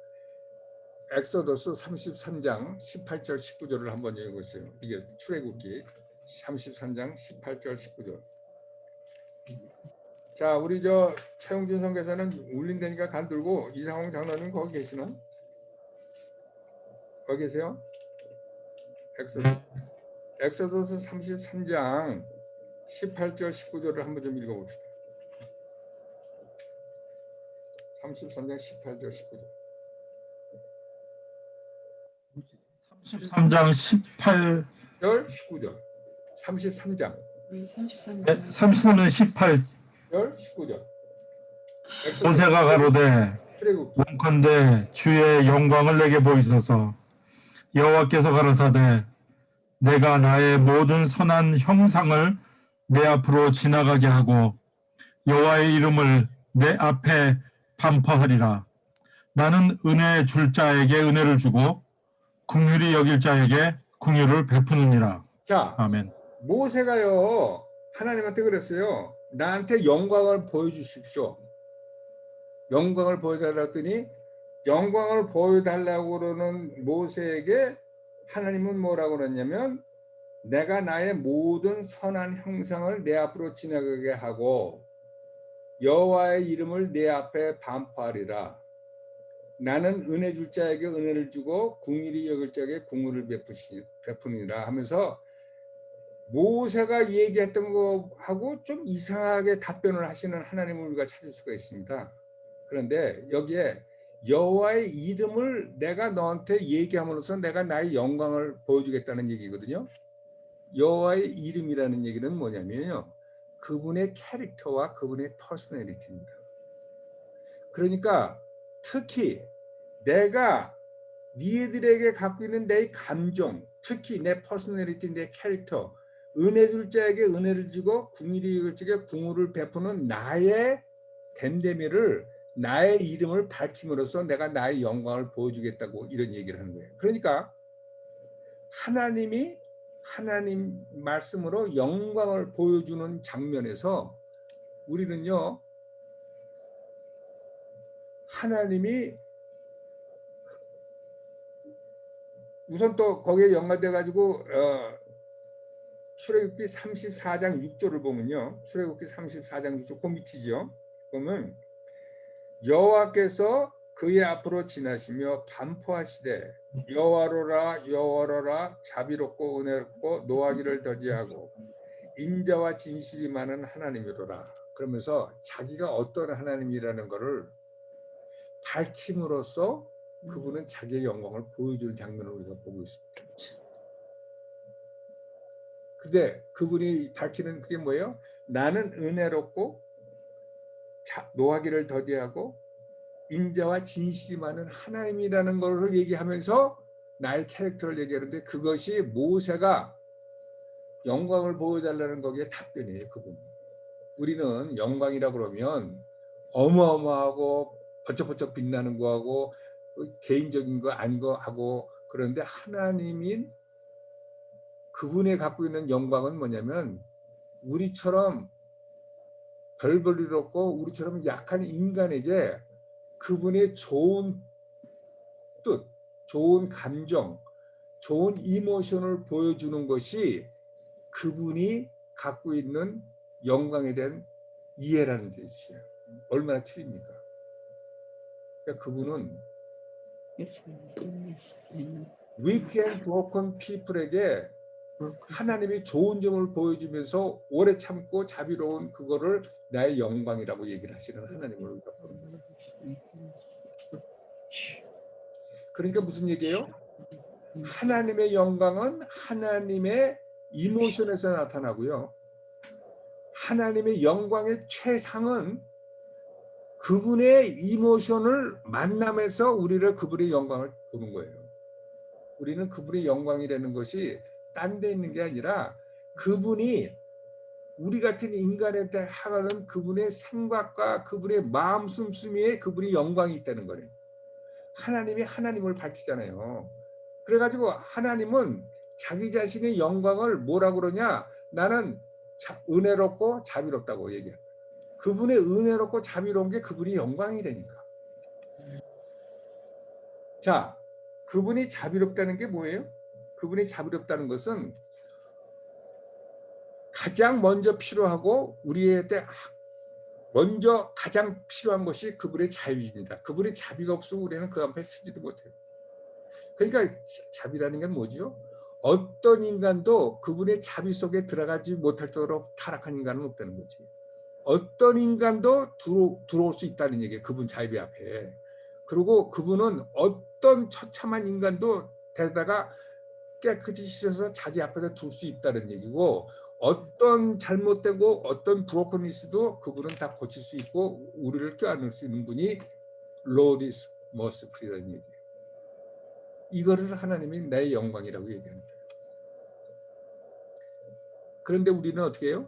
엑소더스 33장 18절 19절을 한번 읽어보세요. 이게 출애굽기 33장 18절 19절. 자, 우리 최용준 선교사는 울린다니까 간 들고 이상홍 장로님 거기 계시나? 거기 계세요? 엑소더스 33장 18절 19절을 한번 좀 읽어봅시다. 33장 18절 19절. 33장 18절 19절. 33장. 33장 18절 19절. 모세가 가로되 출애굽기. 원컨대 주의 영광을 내게 보이소서. 여호와께서 가라사대 내가 나의 모든 선한 형상을 내 앞으로 지나가게 하고 여호와의 이름을 내 앞에 반포하리라. 나는 은혜 줄 자에게 은혜를 주고 긍휼히 여길 자에게 긍휼을 베푸느니라. 자, 아멘. 모세가요 하나님한테 그랬어요. 나한테 영광을 보여주십시오. 영광을 보여달라고 했더니 영광을 보여달라고 그러는 모세에게 하나님은 뭐라고 그랬냐면 내가 나의 모든 선한 형상을 내 앞으로 지나가게 하고 여호와의 이름을 내 앞에 반포하리라. 나는 은혜 줄 자에게 은혜를 주고 긍휼히 여길 자에게 긍휼을 베푸니라 하면서 모세가 얘기했던 거하고 좀 이상하게 답변을 하시는 하나님을 우리가 찾을 수가 있습니다. 그런데 여기에 여호와의 이름을 내가 너한테 얘기함으로써 내가 나의 영광을 보여주겠다는 얘기거든요. 여호와의 이름이라는 얘기는 뭐냐면요, 그분의 캐릭터와 그분의 퍼스널리티입니다. 그러니까 특히 내가 니들에게 갖고 있는 내 감정, 특히 내 퍼스널리티, 내 캐릭터, 은혜 줄 자에게 은혜를 주고 긍휼히 여길 자에게 긍휼을 베푸는 나의 됨됨이를, 나의 이름을 밝힘으로써 내가 나의 영광을 보여주겠다고 이런 얘기를 하는 거예요. 그러니까 하나님이 하나님 말씀으로 영광을 보여주는 장면에서 우리는요, 하나님이 우선 또 거기에 연관돼 가지고 출애굽기 34장 6절을 보면요, 출애굽기 34장 6절 그 밑이죠. 보면 여호와께서 그의 앞으로 지나시며 반포하시되 여호와로라 여호와로라 자비롭고 은혜롭고 노하기를 더디하고 인자와 진실이 많은 하나님이로라. 그러면서 자기가 어떤 하나님이라는 것을 밝힘으로써 그분은 자기의 영광을 보여주는 장면을 우리가 보고 있습니다. 근데 그분이 밝히는 그게 뭐예요? 나는 은혜롭고 노하기를 더디하고 인자와 진실이 많은 하나님이라는 것을 얘기하면서 나의 캐릭터를 얘기하는데, 그것이 모세가 영광을 보여달라는 거기에 답변이에요. 그분. 우리는 영광이라 그러면 어마어마하고 번쩍번쩍 빛나는 거하고 개인적인 거 아닌 거 하고, 그런데 하나님인 그분이 갖고 있는 영광은 뭐냐면, 우리처럼 별볼 일 없고 우리처럼 약한 인간에게 그분의 좋은 뜻, 좋은 감정, 좋은 이모션을 보여주는 것이 그분이 갖고 있는 영광에 대한 이해라는 뜻이에요. 얼마나 틀립니까? 그러니까 그분은 weak and broken people에게 하나님이 좋은 점을 보여주면서 오래 참고 자비로운 그거를 나의 영광이라고 얘기를 하시는 하나님을 우리가 보는 거예요. 그러니까 무슨 얘기예요? 하나님의 영광은 하나님의 이모션에서 나타나고요. 하나님의 영광의 최상은 그분의 이모션을 만나면서 우리를 그분의 영광을 보는 거예요. 우리는 그분의 영광이라는 것이 딴 데 있는 게 아니라 그분이 우리 같은 인간한테 하는 그분의 생각과 그분의 마음 씀씀이에 그분의 영광이 있다는 거예요. 하나님이 하나님을 밝히잖아요. 그래가지고 하나님은 자기 자신의 영광을 뭐라 그러냐? 나는 은혜롭고 자비롭다고 얘기해요. 그분의 은혜롭고 자비로운 게 그분의 영광이라니까. 자, 그분이 자비롭다는 게 뭐예요? 그분이 자비롭다는 것은 가장 먼저 필요하고 우리한테 먼저 가장 필요한 것이 그분의 자비입니다. 그분의 자비가 없으면 우리는 그 앞에 서지도 못해요. 그러니까 자비라는 게 뭐죠? 어떤 인간도 그분의 자비 속에 들어가지 못할 정도로 타락한 인간은 없다는 거지. 어떤 인간도 들어올 수 있다는 얘기예요. 그분 자비 앞에. 그리고 그분은 어떤 처참한 인간도 데다가 깨끗이 씻어서 자기 앞에서 둘 수 있다는 얘기고, 어떤 잘못되고 어떤 브로커니스도 그분은 다 고칠 수 있고 우리를 껴안을 수 있는 분이 Lord is merciful이라는 얘기예요. 이거를 하나님이 나의 영광이라고 얘기하는 거예요. 그런데 우리는 어떻게 해요?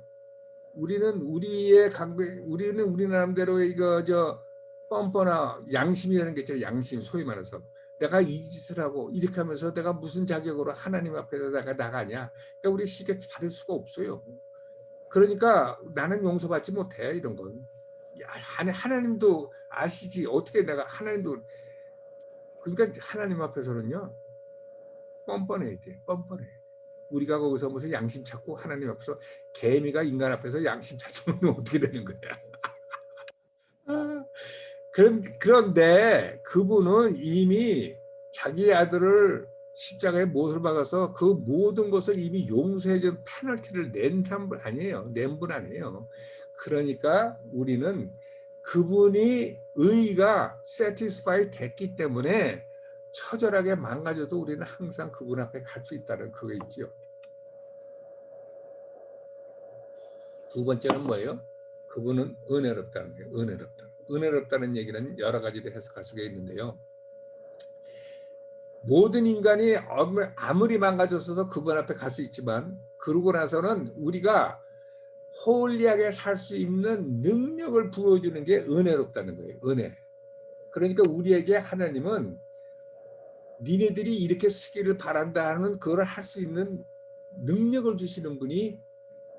우리는 우리 나름대로 이거 뻔뻔한 양심이라는 게 있잖아요. 양심, 소위 말해서 내가 이 짓을 하고 이렇게 하면서 내가 무슨 자격으로 하나님 앞에서 내가 나가냐? 그러니까 우리 쉽게 받을 수가 없어요. 그러니까 나는 용서받지 못해, 이런 건. 하나님도 아시지. 어떻게 내가 하나님도. 그러니까 하나님 앞에서는요, 뻔뻔해야 돼. 뻔뻔해. 우리가 거기서 무슨 양심 찾고 하나님 앞에서, 개미가 인간 앞에서 양심 찾으면 어떻게 되는 거야? 그런데 그분은 이미 자기 아들을 십자가에 못을 박아서 그 모든 것을 이미 용서해준 페널티를 낸 분 아니에요. 낸 분 아니에요. 그러니까 우리는 그분이 의가 satisfy 됐기 때문에 처절하게 망가져도 우리는 항상 그분 앞에 갈 수 있다는 그거 있죠. 두 번째는 뭐예요? 그분은 은혜롭다는 거예요. 은혜롭다. 은혜롭다는 얘기는 여러 가지로 해석할 수가 있는데요. 모든 인간이 아무리 망가졌어도 그분 앞에 갈 수 있지만, 그러고 나서는 우리가 홀리하게 살 수 있는 능력을 부어주는 게 은혜롭다는 거예요. 은혜. 그러니까 우리에게 하나님은 니네들이 이렇게 쓰기를 바란다 하는 그걸 할 수 있는 능력을 주시는 분이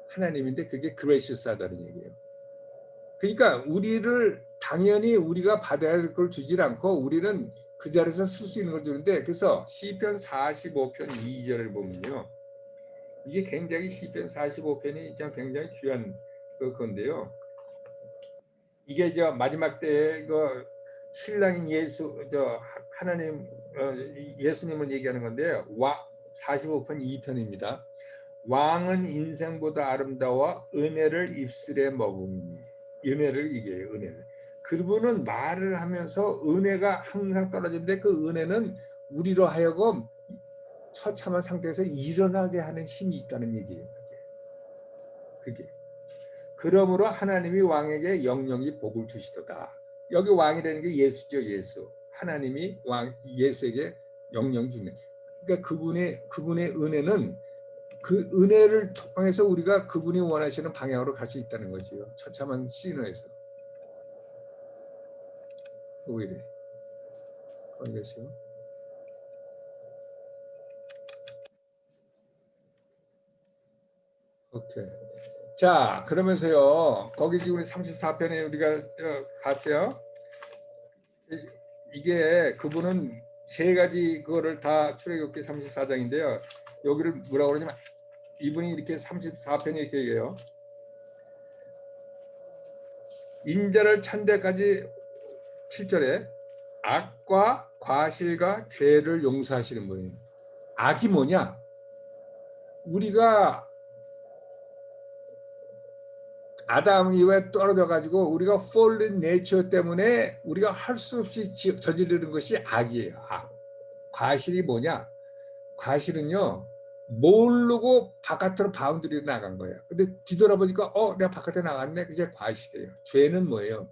하나님인데, 그게 gracious하다는 얘기예요. 그러니까 우리를 당연히 우리가 받아야 할 걸 주질 않고 우리는 그 자리에서 쓸 수 있는 걸 주는데, 그래서 시편 45편 2절을 보면요, 이게 굉장히 시편 45편이 굉장히 귀한 건데요. 이게 마지막 때에 신랑인 하나님 예수님을 얘기하는 건데요. 45편 2편입니다. 왕은 인생보다 아름다워 은혜를 입술에 머금니. 은혜를 얘기해요. 은혜를. 그분은 말을 하면서 은혜가 항상 떨어지는데 그 은혜는 우리로 하여금 처참한 상태에서 일어나게 하는 힘이 있다는 얘기예요. 그게. 그러므로 하나님이 왕에게 영영이 복을 주시도다. 여기 왕이라는 게 예수죠. 예수. 하나님이 왕 예수에게 영영 주네. 그러니까 그분의 은혜는 그 은혜를 통해서 우리가 그분이 원하시는 방향으로 갈 수 있다는 거죠. 처참한 시너에서. 왜 이래? 거기 계세요? 오케이. 자, 그러면서요. 거기 지금 34편에 우리가 봤죠? 이게 그분은 세 가지 그거를 다 출애굽기 34장인데요. 여기를 뭐라고 그러냐면 이분이 이렇게 34편이 이렇게 얘기해요. 인자를 천대까지 7절에 악과 과실과 죄를 용서하시는 분이에요. 악이 뭐냐? 우리가 아담 이후에 떨어져 가지고 우리가 fallen nature 때문에 우리가 할 수 없이 저지르는 것이 악이에요. 악. 과실이 뭐냐? 과실은요. 모르고 바깥으로 바운드리로 나간 거예요. 근데 뒤돌아보니까 내가 바깥에 나갔네. 그게 과실이에요. 죄는 뭐예요?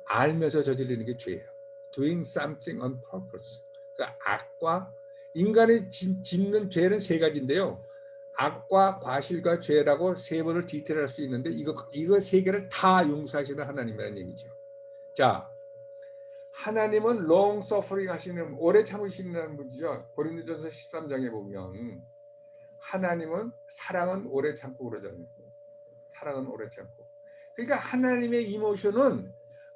알면서 저지르는 게 죄예요. Doing something on purpose. 그러니까 악과 인간이 짓는 죄는 세 가지인데요. 악과 과실과 죄라고 세 번을 디테일할 수 있는데 이거 세 개를 다 용서하시는 하나님이라는 얘기죠. 자, 하나님은 long suffering 하시는 오래 참으시는 분이죠. 고린도전서 13장에 보면 하나님은 사랑은 오래 참고 그러잖아요. 사랑은 오래 참고. 그러니까 하나님의 이모션은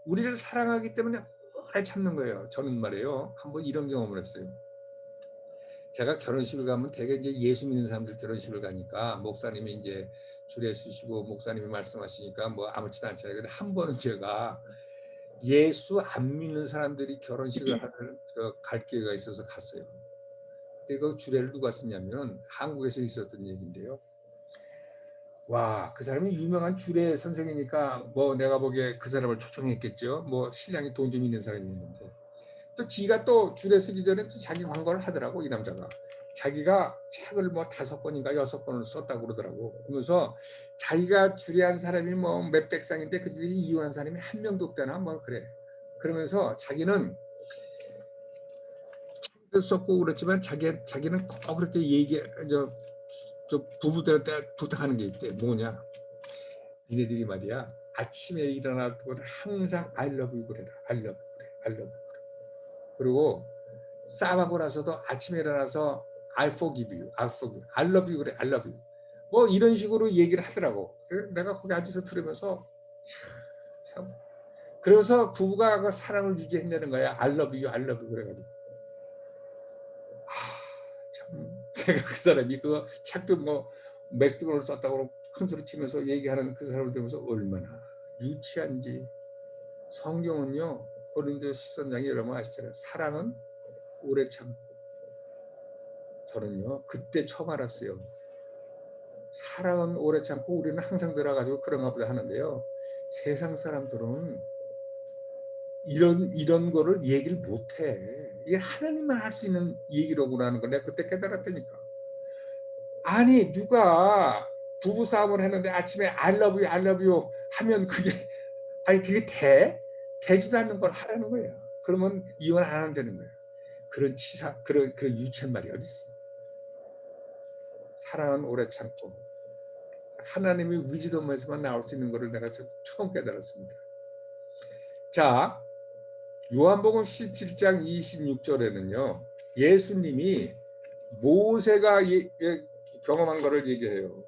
우리를 사랑하기 때문에 오래 참는 거예요. 저는 말이에요. 한번 이런 경험을 했어요. 제가 결혼식을 가면 되게 이제 예수 믿는 사람들 결혼식을 가니까 목사님이 이제 주례 쓰시고 목사님이 말씀하시니까 뭐 아무렇지도 않잖아요. 근데 한 번은 제가 예수 안 믿는 사람들이 결혼식을 갈 기회가 있어서 갔어요. 근데 그 주례를 누가 썼냐면 한국에서 있었던 얘기인데요. 와, 그 사람이 유명한 주례 선생이니까 뭐 내가 보기에 그 사람을 초청했겠죠. 뭐 신랑이 돈 좀 있는 사람이었는데. 또 지가 또 주례 쓰기 전에 또 자기 광고를 하더라고. 이 남자가 자기가 책을 뭐 5권인가 6권을 썼다고 그러더라고. 그러면서 자기가 주례한 사람이 뭐 몇백 쌍인데 그 중에 이혼한 사람이 한 명도 없다나 뭐 그래. 그러면서 자기는 책도 썼고 그렇지만 자기는 꼭 그렇게 저 부부들한테 부탁하는 게 있대. 뭐냐? 니네들이 말이야 아침에 일어날 때보다 항상 I love you 그래라. I love you 그래. I love you. 그리고 싸움하고 나서도 아침에 일어나서 I forgive you, I forgive you, I love you 그래, I love you. 뭐 이런 식으로 얘기를 하더라고. 그래서 내가 거기 앉아서 들으면서 참. 그래서 부부가 그 사랑을 유지했다는 거야. I love you, I love you 그래가지고. 참 내가 그 사람이 그 책도 뭐 맥주를 썼다고 큰 소리 치면서 얘기하는 그 사람을 들으면서 얼마나 유치한지. 성경은요. 고린도 13장에 여러분 아시잖아요. 사랑은 오래 참고. 저는요 그때 처음 알았어요. 사랑은 오래 참고 우리는 항상 들어가지고 그런가 보다 하는데요. 세상 사람들은 이런 거를 얘기를 못해. 이게 하나님만 할 수 있는 얘기로구나 하는 걸 내가 그때 깨달았다니까. 아니 누가 부부싸움을 했는데 아침에 I love you, I love you 하면 그게 돼? 되지도 않는 걸 하라는 거예요. 그러면 이혼 안 한다는 거예요. 그런 치사, 그런 유치한 말이 어디 있어? 사랑은 오래 참고. 하나님의 위즈덤에서만 나올 수 있는 것을 내가 처음 깨달았습니다. 자, 요한복음 17장 26절에는요. 예수님이 모세가 경험한 것을 얘기해요.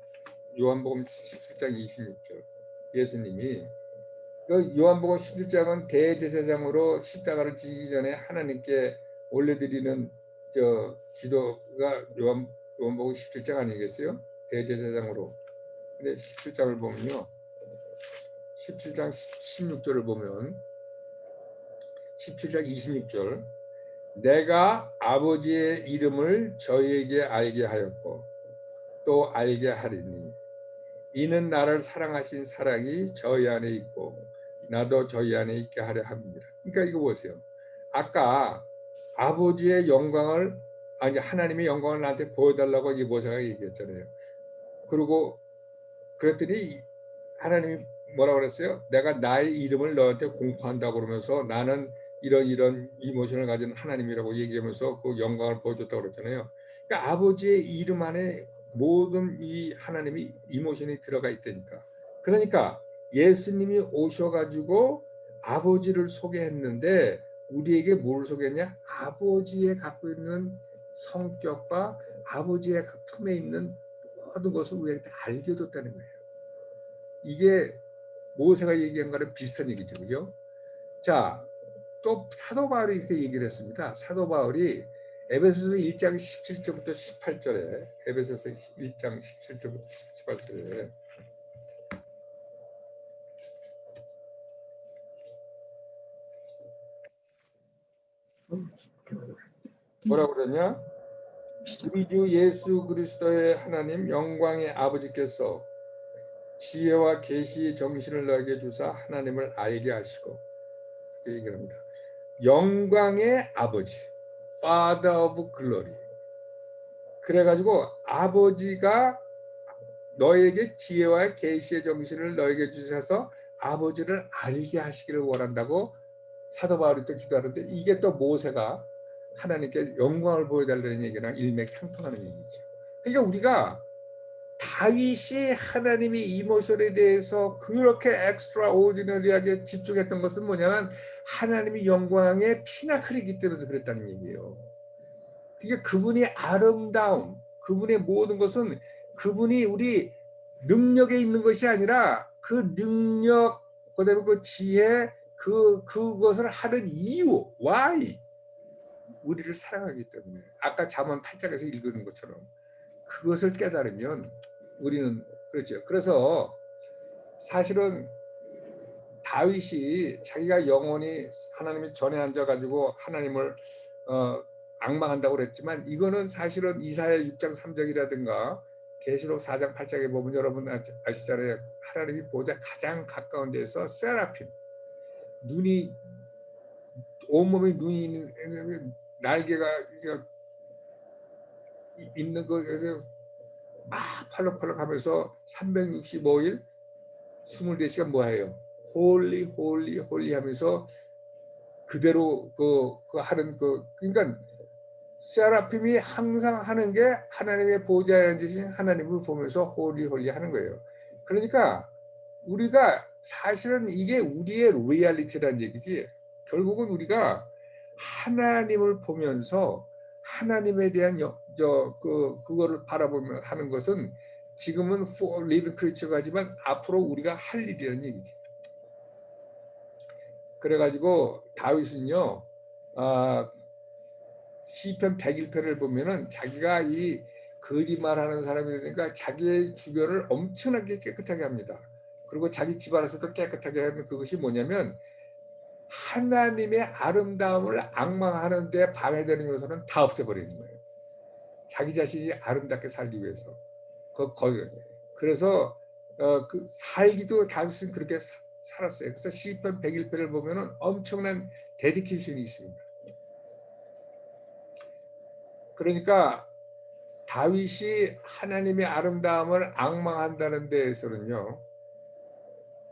요한복음 17장 26절. 예수님이 요한복음 17장은 대제사장으로 십자가를 지기 전에 하나님께 올려드리는 기도가 요한복음 17장 아니겠어요? 대제사장으로. 근데 17장을 보면요. 17장 16절을 보면 17장 26절 내가 아버지의 이름을 저희에게 알게 하였고 또 알게 하리니 이는 나를 사랑하신 사랑이 저희 안에 있고 나도 저희 안에 있게 하려 합니다. 그러니까 이거 보세요. 아까 아버지의 영광을 아니 하나님의 영광을 나한테 보여달라고 이 모세가 얘기했잖아요. 그리고 그랬더니 하나님이 뭐라고 그랬어요? 내가 나의 이름을 너한테 공포한다고 그러면서 나는 이런 이모션을 가진 하나님이라고 얘기하면서 그 영광을 보여줬다고 그랬잖아요. 그러니까 아버지의 이름 안에 모든 이 하나님이 이모션이 들어가 있다니까. 그러니까 예수님이 오셔가지고 아버지를 소개했는데 우리에게 뭘 소개했냐? 아버지의 갖고 있는 성격과 아버지의 그 품에 있는 모든 것을 우리에게 다 알게 줬다는 거예요. 이게 모세가 얘기한 거랑 비슷한 얘기죠. 그죠? 자, 또 사도 바울이 이렇게 얘기를 했습니다. 사도 바울이 에베소서 1장 17절부터 18절에 에베소서 1장 17절부터 18절에 뭐라고 그러냐? 우리 주 예수 그리스도의 하나님 영광의 아버지께서 지혜와 계시의 정신을 너에게 주사 하나님을 알게 하시고 이렇게 얘기를 합니다. 영광의 아버지, Father of Glory. 그래가지고 아버지가 너에게 지혜와 계시의 정신을 너에게 주셔서 아버지를 알게 하시기를 원한다고 사도 바울이 또 기도하는데 이게 또 모세가 하나님께 영광을 보여달라는 얘기랑 일맥상통하는 얘기죠. 그러니까 우리가 다윗이 하나님의 이모션에 대해서 그렇게 엑스트라오디너리하게 집중했던 것은 뭐냐면 하나님의 영광의 피나클이기 때문에 그랬다는 얘기예요. 그러니까 그분의 아름다움, 그분의 모든 것은 그분이 우리 능력에 있는 것이 아니라 그 능력, 그다음에 그 지혜, 그것을 하는 이유, why 우리를 사랑하기 때문에 아까 잠언 8장에서 읽은 것처럼 그것을 깨달으면 우리는 그렇죠. 그래서 사실은 다윗이 자기가 영원히 하나님의 전에 앉아가지고 하나님을 앙망한다고 그랬지만 이거는 사실은 이사야 6장 3절이라든가 계시록 4장 8장에 보면 여러분 아시잖아요. 하나님이 보자 가장 가까운 데서 세라핌 눈이 온몸에 눈이 있는 날개가 있는 거에서 막 펄럭펄럭 하면서 365일 24시간 뭐해요? 홀리 홀리 홀리 하면서 그대로 그 하는 그러니까 세라핌이 항상 하는 게 하나님의 보좌에 앉으신 하나님을 보면서 홀리 홀리 하는 거예요. 그러니까 우리가 사실은 이게 우리의 리얼리티라는 얘기지. 결국은 우리가 하나님을 보면서 하나님에 대한 그거를 바라보며 하는 것은 지금은 for living creature가 하지만 앞으로 우리가 할 일이라는 얘기지. 그래가지고 다윗은요, 시편 101편을 보면은 자기가 이 거짓말하는 사람이 되니까 자기의 주변을 엄청나게 깨끗하게 합니다. 그리고 자기 집안에서도 깨끗하게 하는 그것이 뭐냐면 하나님의 아름다움을 앙망하는 데 방해되는 요소는 다 없애버리는 거예요. 자기 자신이 아름답게 살기 위해서. 그래서 그 살기도 다윗은 그렇게 살았어요. 그래서 시편 101편을 보면은 엄청난 데디케이션이 있습니다. 그러니까 다윗이 하나님의 아름다움을 앙망한다는 데에서는요.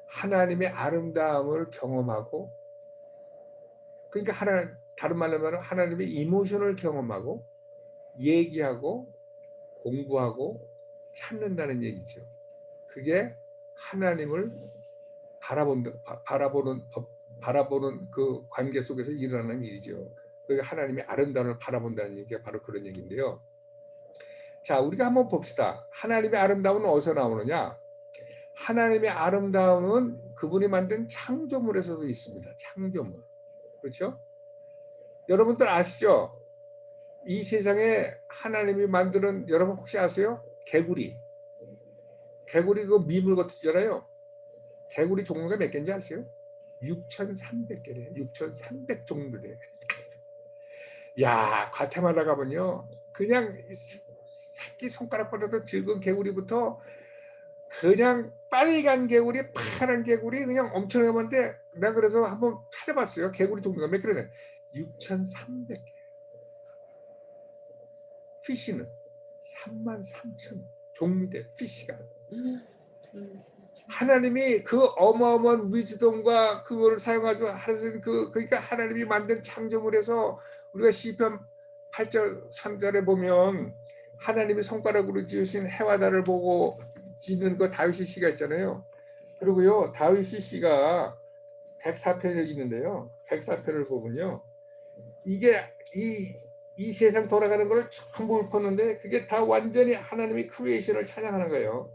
하나님의 아름다움을 경험하고 그러니까 다른 말로 하면 하나님의 이모션을 경험하고 얘기하고 공부하고 찾는다는 얘기죠. 그게 하나님을 바라보는 그 관계 속에서 일어나는 일이죠. 그러니까 하나님의 아름다움을 바라본다는 얘기가 바로 그런 얘기인데요. 자, 우리가 한번 봅시다. 하나님의 아름다움은 어디서 나오느냐? 하나님의 아름다움은 그분이 만든 창조물에서도 있습니다. 창조물. 그렇죠? 여러분들 아시죠? 이 세상에 하나님이 만드는 여러분 혹시 아세요? 개구리 그 미물고트잖아요. 개구리 종류가 몇 개인지 아세요? 6,300개래요. 6,300종류래. 야, 과테말라 가면요. 그냥 새끼 손가락보다도 적은 개구리부터 그냥 빨간 개구리, 파란 개구리 그냥 엄청나게 많은데 내가 그래서 한번 찾아봤어요. 개구리 종류가 몇 개냐? 6,300개. 피쉬는 33,000 종류의 피쉬가. 하나님이 그 어마어마한 위즈덤과 그걸 사용하죠. 그러니까 하나님이 만든 창조물에서 우리가 시편 8절 3절에 보면 하나님이 손가락으로 지으신 해와 달을 보고 짓는 그 다윗 시가 있잖아요. 그리고요 다윗 시가 104편이 있는데요. 104편을 보면요. 이게 이 세상 돌아가는 걸 전부 읊었는데 그게 다 완전히 하나님의 크리에이션을 찬양하는 거예요.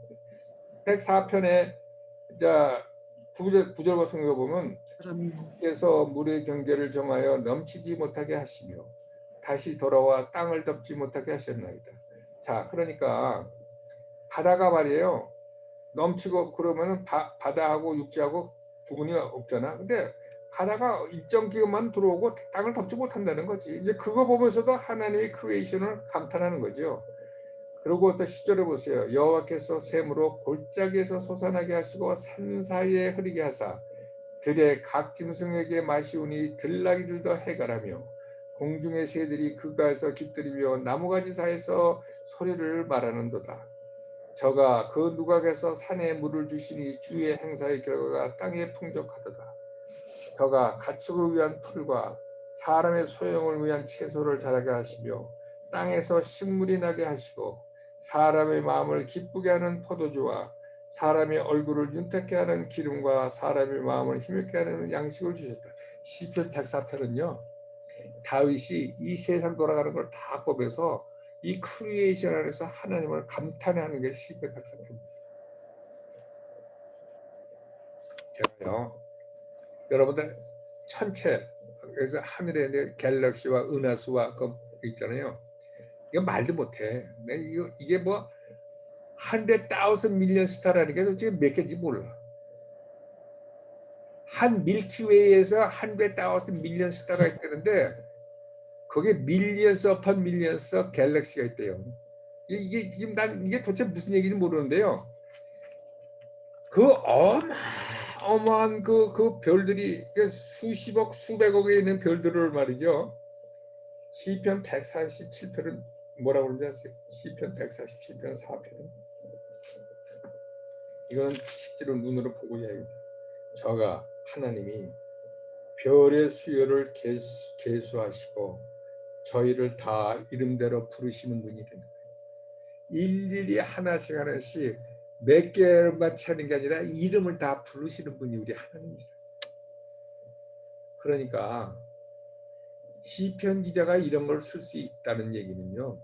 104편에 자 9절 같은 거 보면 주께서 물의 경계를 정하여 넘치지 못하게 하시며 다시 돌아와 땅을 덮지 못하게 하셨나이다. 자, 그러니까 바다가 말이에요. 넘치고 그러면은 바다하고 육지하고 구분이 없잖아. 근데 바다가 일정 기간만 들어오고 땅을 덮지 못한다는 거지. 이제 그거 보면서도 하나님의 크리에이션을 감탄하는 거죠. 그리고 또 10절에 보세요. 여호와께서 샘으로 골짜기에서 솟아나게 하시고 산 사이에 흐리게 하사 들의 각 짐승에게 마시우니 들나귀들도 해갈하며 공중의 새들이 그가에서 깃들이며 나무가지 사이에서 소리를 말하는도다. 저가 그 누각에서 산에 물을 주시니 주의 행사의 결과가 땅에 풍족하도다. 저가 가축을 위한 풀과 사람의 소용을 위한 채소를 자라게 하시며 땅에서 식물이 나게 하시고 사람의 마음을 기쁘게 하는 포도주와 사람의 얼굴을 윤택케 하는 기름과 사람의 마음을 힘있게 하는 양식을 주셨다. 시편 104편은요. 다윗이 이 세상 돌아가는 걸 다 꼽아서 이 크리에이션 안에서 하나님을 감탄하는 게 시편 104편입니다. 제가요. 여러분들 천체 그래서 하늘에 갤럭시와 은하수와 그 있잖아요. 이거 말도 못해. 이게 뭐 100,000 밀리언 스타라니까 도대체 몇 개인지 몰라. 한 밀키웨이에서 100,000 밀리언 스타가 있다는데 거기에 밀리언스 어판 밀리언스 갤럭시가 있대요. 이게 지금 난 이게 도대체 무슨 얘기인지 모르는데요. 그 어마어마한 그 별들이 수십억 수백억에 있는 별들을 말이죠. 시편 147편은 뭐라고 그러는지 아세요? 시편 147편 4편은 이건 실제로 눈으로 보고 해야겠다. 저가 하나님이 별의 수요를 계수하시고 저희를 다 이름대로 부르시는 분이 되는 거예요. 일일이 하나씩 몇 개만 차는 게 아니라 이름을 다 부르시는 분이 우리 하나님입니다. 그러니까 시편 기자가 이런 걸 쓸 수 있다는 얘기는요.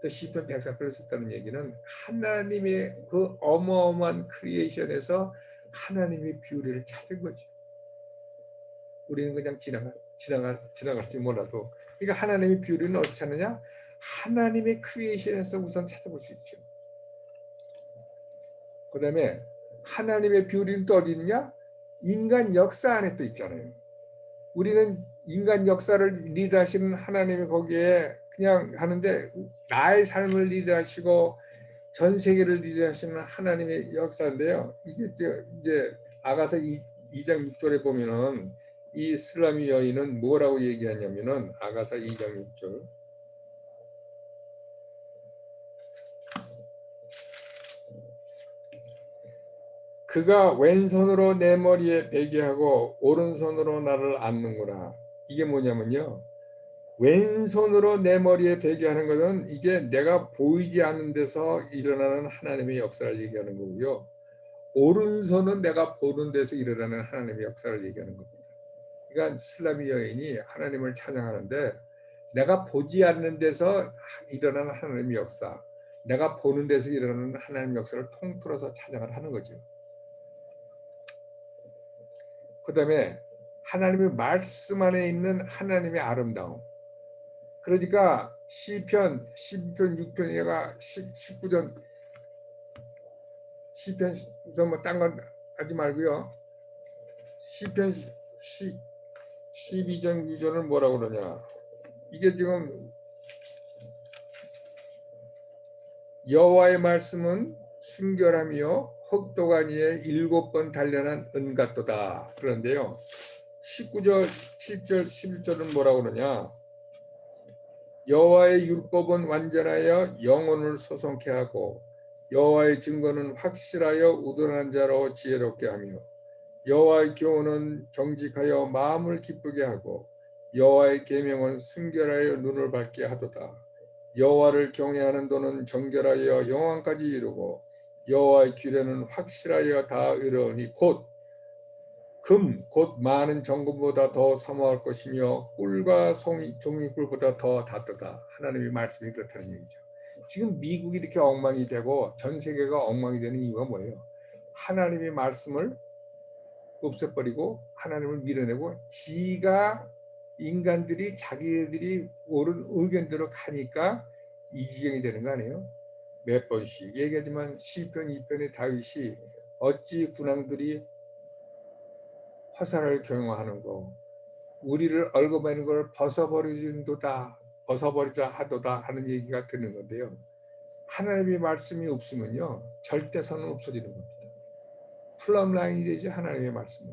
또 시편 104편을 썼다는 얘기는 하나님의 그 어마어마한 크리에이션에서 하나님의 뷰티를 찾은 거죠. 우리는 그냥 지나갈지 몰라도 그러니까 하나님의 뷰티는 어디서 찾느냐? 하나님의 크리에이션에서 우선 찾아볼 수 있죠. 그 다음에 하나님의 뷰티는 또 어디 있느냐? 인간 역사 안에 또 있잖아요. 우리는 인간 역사를 리드하시는 하나님이 거기에 그냥 하는데 나의 삶을 리드하시고 전 세계를 리드하시는 하나님의 역사인데요. 이게 이제 아가서 2장 6절에 보면은 이 슬라미 여인은 뭐라고 얘기하냐면은 아가서 2장 6절. 그가 왼손으로 내 머리에 베게 하고 오른손으로 나를 안는구나. 이게 뭐냐면요. 왼손으로 내 머리에 베게 하는 것은 이게 내가 보이지 않는 데서 일어나는 하나님의 역사를 얘기하는 거고요. 오른손은 내가 보는 데서 일어나는 하나님의 역사를 얘기하는 겁니다. 그러니까 슬라미 여인이 하나님을 찬양하는데 내가 보지 않는 데서 일어나는 하나님의 역사, 내가 보는 데서 일어나는 하나님의 역사를 통틀어서 찬양을 하는 거죠. 그 다음에 하나님의 말씀 안에 있는 하나님의 아름다움. 그러니까 시편 6편 얘가 19전 시편 우선 뭐 딴 건 하지 말고요. 시편 12전 2절을 뭐라고 그러냐. 이게 지금 여호와의 말씀은 순결하며 흑도간 위에 7번 단련한 은같도다. 그런데요. 19절, 7절, 11절은 뭐라고 그러냐? 여호와의 율법은 완전하여 영혼을 소송케 하고 여호와의 증거는 확실하여 우둔한 자로 지혜롭게 하며 여호와의 교훈은 정직하여 마음을 기쁘게 하고 여호와의 계명은 순결하여 눈을 밝게 하도다. 여호와를 경외하는 도는 정결하여 영원까지 이루고 여호와의 규례는 확실하여 다 의로우니 곧 많은 정금보다 더 사모할 것이며 꿀과 종이꿀보다 더 닿도다. 하나님의 말씀이 그렇다는 얘기죠. 지금 미국이 이렇게 엉망이 되고 전 세계가 엉망이 되는 이유가 뭐예요? 하나님의 말씀을 없애버리고 하나님을 밀어내고 인간들이 자기들이 옳은 의견대로 가니까 이 지경이 되는 거 아니에요? 몇 번씩 얘기하지만 시편 2편의 다윗이 어찌 군왕들이 화살을 경영하는 거, 우리를 얽어매는 걸 벗어버리자 하도다 하는 얘기가 드는 건데요. 하나님의 말씀이 없으면요 절대선은 없어지는 겁니다. 플럼라인이 되지 하나님의 말씀은.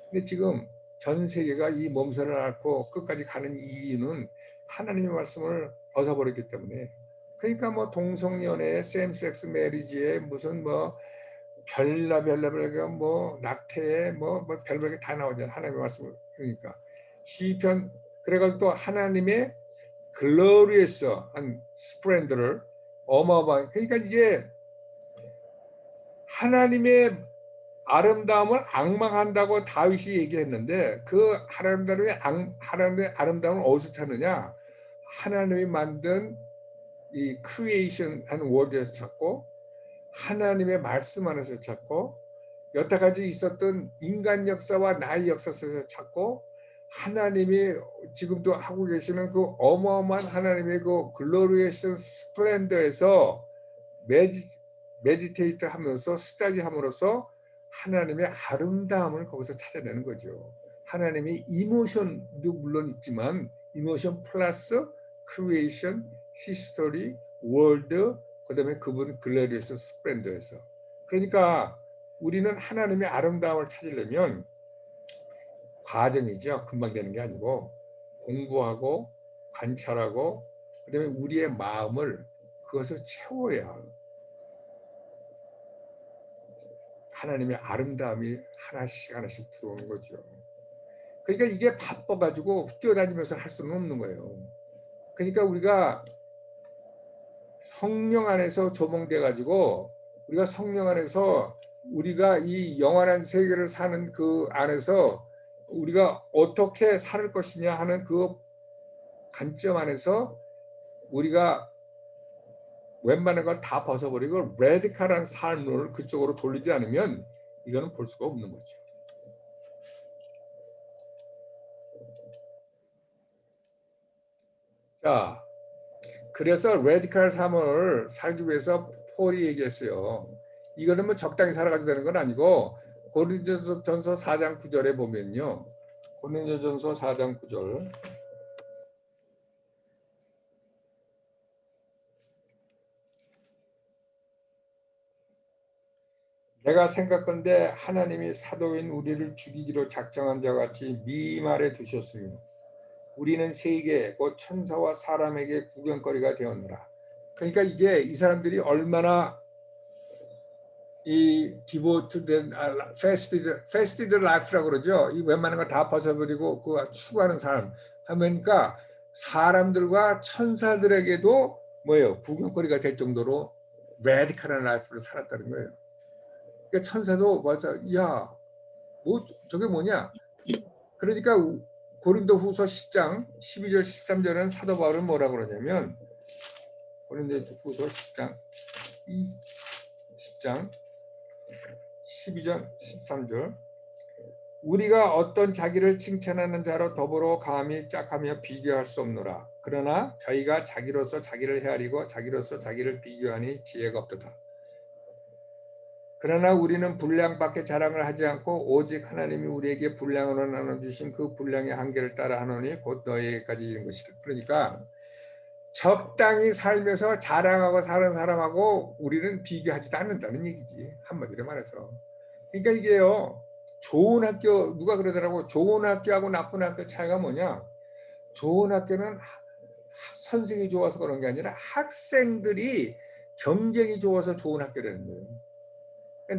근데 지금 전 세계가 이 몸살을 앓고 끝까지 가는 이유는 하나님의 말씀을 벗어버렸기 때문에. 그러니까 뭐 동성연애, 셈섹스 메리지에 무슨 뭐 별나별나별 뭐 낙태에 뭐 별별게 다 나오잖아요. 하나님의 말씀을. 그러니까 시편 그래가지고 또 하나님의 글로리에서한 스프렌드를 어마어마한, 그러니까 이게 하나님의 아름다움을 앙망한다고 다윗이 얘기했는데 그 하나님의 아름다움을 어디서 찾느냐? 하나님이 만든 이 크리에이션한 월드에서 찾고 하나님의 말씀 안에서 찾고 여태까지 있었던 인간 역사와 나의 역사 속에서 찾고 하나님이 지금도 하고 계시는 그 어마어마한 하나님의 그 글로리에이션 스플렌더에서 메디테이트 하면서 스타디 함으로써 하나님의 아름다움을 거기서 찾아내는 거죠. 하나님의 이모션도 물론 있지만 이모션 플러스 크리에이션, 히스토리, 월드, 그다음에 그분 글로리어스 스플렌더에서. 그러니까 우리는 하나님의 아름다움을 찾으려면 과정이죠. 금방 되는 게 아니고 공부하고 관찰하고 그다음에 우리의 마음을 그것을 채워야 하나님의 아름다움이 하나씩 들어오는 거죠. 그러니까 이게 바빠가지고 뛰어다니면서 할 수는 없는 거예요. 그러니까 우리가 성령 안에서 조몽돼가지고 우리가 성령 안에서 우리가 이 영원한 세계를 사는 그 안에서 우리가 어떻게 살 것이냐 하는 그 관점 안에서 우리가 웬만한 걸 다 벗어버리고 레디컬한 삶을 그쪽으로 돌리지 않으면 이거는 볼 수가 없는 거죠. 자, 그래서 레디컬 삶을 살기 위해서 폴이 얘기했어요. 이거는 뭐 적당히 살아가지고 되는 건 아니고 고린도전서 4장 9절에 보면요. 고린도전서 4장 9절. 내가 생각건대 하나님이 사도인 우리를 죽이기로 작정한 자 같이 미말에 두셨으며 우리는 세계 곧 천사와 사람에게 구경거리가 되었노라. 그러니까 이게 이 사람들이 얼마나 이 디보트된 패스티드 라이프라고 그러죠. 이 웬만한 거 다 벗어버리고 그 추구하는 삶 하니까 사람들과 천사들에게도 뭐예요? 구경거리가 될 정도로 레디컬한 라이프를 살았다는 거예요. 그러니까 천사도 와서 야, 뭐 저게 뭐냐? 그러니까 고린도후서 10장 12절 13절은 사도 바울은 뭐라고 그러냐면 고린도후서 10장 12절 13절 우리가 어떤 자기를 칭찬하는 자로 더불어 감히 짝하며 비교할 수 없노라. 그러나 저희가 자기로서 자기를 헤아리고 자기로서 자기를 비교하니 지혜가 없도다. 그러나 우리는 분량밖에 자랑을 하지 않고 오직 하나님이 우리에게 분량으로 나눠주신 그 분량의 한계를 따라 하노니 곧 너희에게까지 이른 것이다. 그러니까 적당히 살면서 자랑하고 사는 사람하고 우리는 비교하지도 않는다는 얘기지. 한마디로 말해서. 그러니까 이게요. 좋은 학교, 누가 그러더라고. 좋은 학교하고 나쁜 학교 차이가 뭐냐. 좋은 학교는 선생이 좋아서 그런 게 아니라 학생들이 경쟁이 좋아서 좋은 학교라는 거예요.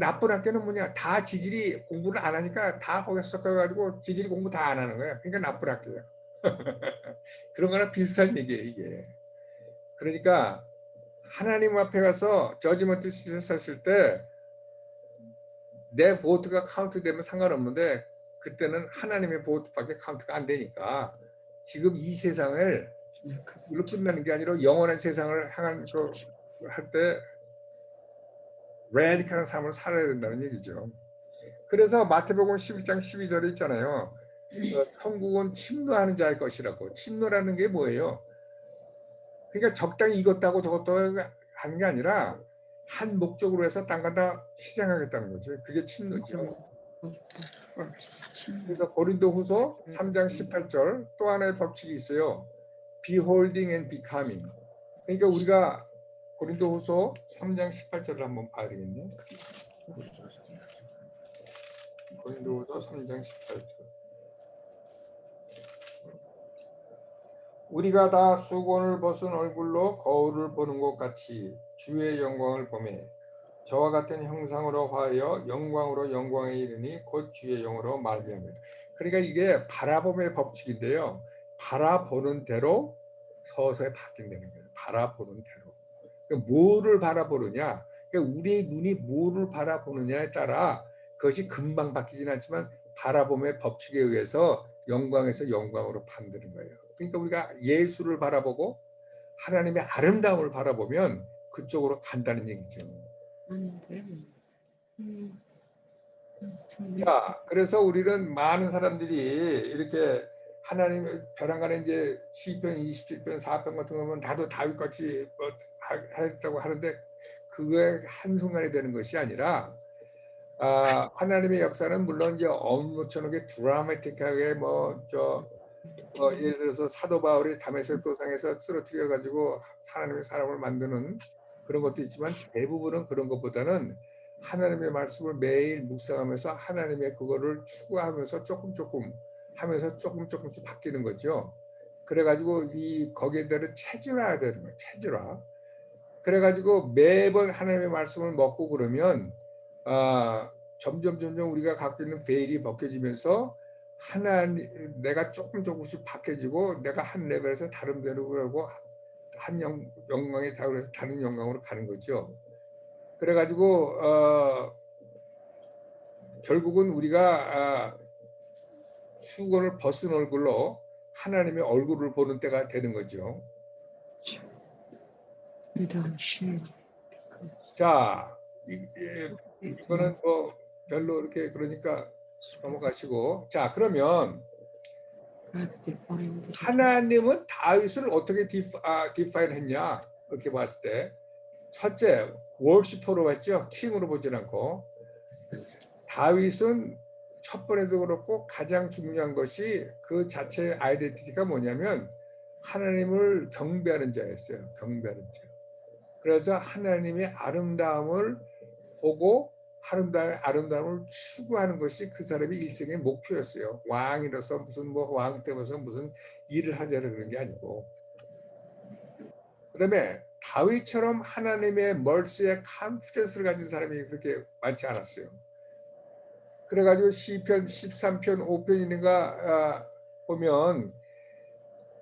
나쁜 학교는 뭐냐. 다 지질이 공부를 안 하니까 다 거기서 섞여가지고 지질이 공부 다 안 하는 거야. 그러니까 나쁜 학교야. 그런 거랑 비슷한 얘기예요, 이게. 그러니까 하나님 앞에 가서 저지먼트 시트 섰을 때 내 보트가 카운트 되면 상관없는데 그때는 하나님의 보트밖에 카운트가 안 되니까 지금 이 세상을 이로 끝나는 게 아니라 영원한 세상을 향한 할 때 레디컬한 삶을 살아야 된다는 얘기죠. 그래서 마태복음 11장 12절에 있잖아요. 천국은 침노하는 자의 것이라고. 침노라는 게 뭐예요? 그러니까 적당히 이것도 하고 저것도 하는 게 아니라 한 목적으로 해서 딴 건 다 희생하겠다는 거지. 그게 침노죠. 그래서 고린도후서 3장 18절 또 하나의 법칙이 있어요. Beholding and becoming. 그러니까 우리가 고린도후서 3장 18절을 한번 봐야 되겠네. 고린도후서 3장 18절. 우리가 다 수건을 벗은 얼굴로 거울을 보는 것 같이 주의 영광을 보매 저와 같은 형상으로 화하여 영광으로 영광에 이르니 곧 주의 영으로 말미암으리라. 그러니까 이게 바라봄의 법칙인데요. 바라보는 대로 서서히 바뀐다는 거예요. 바라보는 대로. 그러니까 뭐를 바라보느냐. 그러니까 우리의 눈이 뭐를 바라보느냐에 따라 그것이 금방 바뀌지는 않지만 바라봄의 법칙에 의해서 영광에서 영광으로 판다는 거예요. 그러니까 우리가 예수를 바라보고 하나님의 아름다움을 바라보면 그쪽으로 간다는 얘기죠. 자, 그래서 우리는 많은 사람들이 이렇게 하나님의 벼랑간에 이제 시편 27편 4편 같은 거 보면 나도 다윗같이 뭐 하겠다고 하는데 그게 한순간에 되는 것이 아니라 하나님의 역사는 물론 이제 엄청나게 드라마틱하게 예를 들어서 사도 바울이 다메섹 도상에서 쓰러뜨려 가지고 하나님의 사람을 만드는 그런 것도 있지만 대부분은 그런 것보다는 하나님의 말씀을 매일 묵상하면서 하나님의 그거를 추구하면서 조금 하면서 조금씩 바뀌는 거죠. 그래가지고 거기에 대한 체질화해야 되는 거예요. 체질화. 그래가지고 매번 하나님의 말씀을 먹고 그러면 점점 우리가 갖고 있는 베일이 벗겨지면서 내가 조금씩 바뀌어지고 내가 한 레벨에서 다른 데로 가고 한 영광에 다르면서 다른 영광으로 가는 거죠. 그래가지고 결국은 우리가 수건을 벗은 얼굴로 하나님의 얼굴을 보는 때가 되는 거죠. 자, 이거는 뭐 별로 이렇게 그러니까 넘어가시고. 자, 그러면 하나님은 다윗을 어떻게 디파인 했냐 이렇게 봤을 때 첫째 월시퍼로 봤죠. 킹으로 보진 않고. 다윗은 첫 번에도 그렇고 가장 중요한 것이 그 자체의 아이덴티티가 뭐냐면 하나님을 경배하는 자였어요. 경배하는 자. 그래서 하나님의 아름다움을 보고 아름다움을 추구하는 것이 그 사람의 일생의 목표였어요. 왕이라서 무슨 왕 때문에 무슨 일을 하자는 그런 게 아니고. 그다음에 다윗처럼 하나님의 멀시에 컨피던스를 가진 사람이 그렇게 많지 않았어요. 그래가지고 시편 13편 5편인가 보면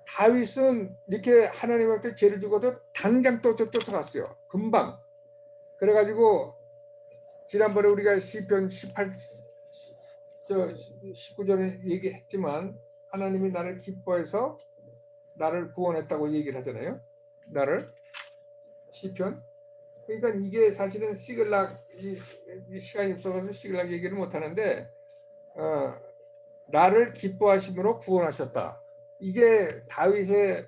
다윗은 이렇게 하나님한테 죄를 죽어도 당장 또 쫓아갔어요. 금방. 그래가지고 지난번에 우리가 시편 19절에 얘기했지만 하나님이 나를 기뻐해서 나를 구원했다고 얘기를 하잖아요. 나를 시편. 그러니까 이게 사실은 시글락 이 시간이 없어서 시글락 얘기를 못 하는데 나를 기뻐하심으로 구원하셨다. 이게 다윗의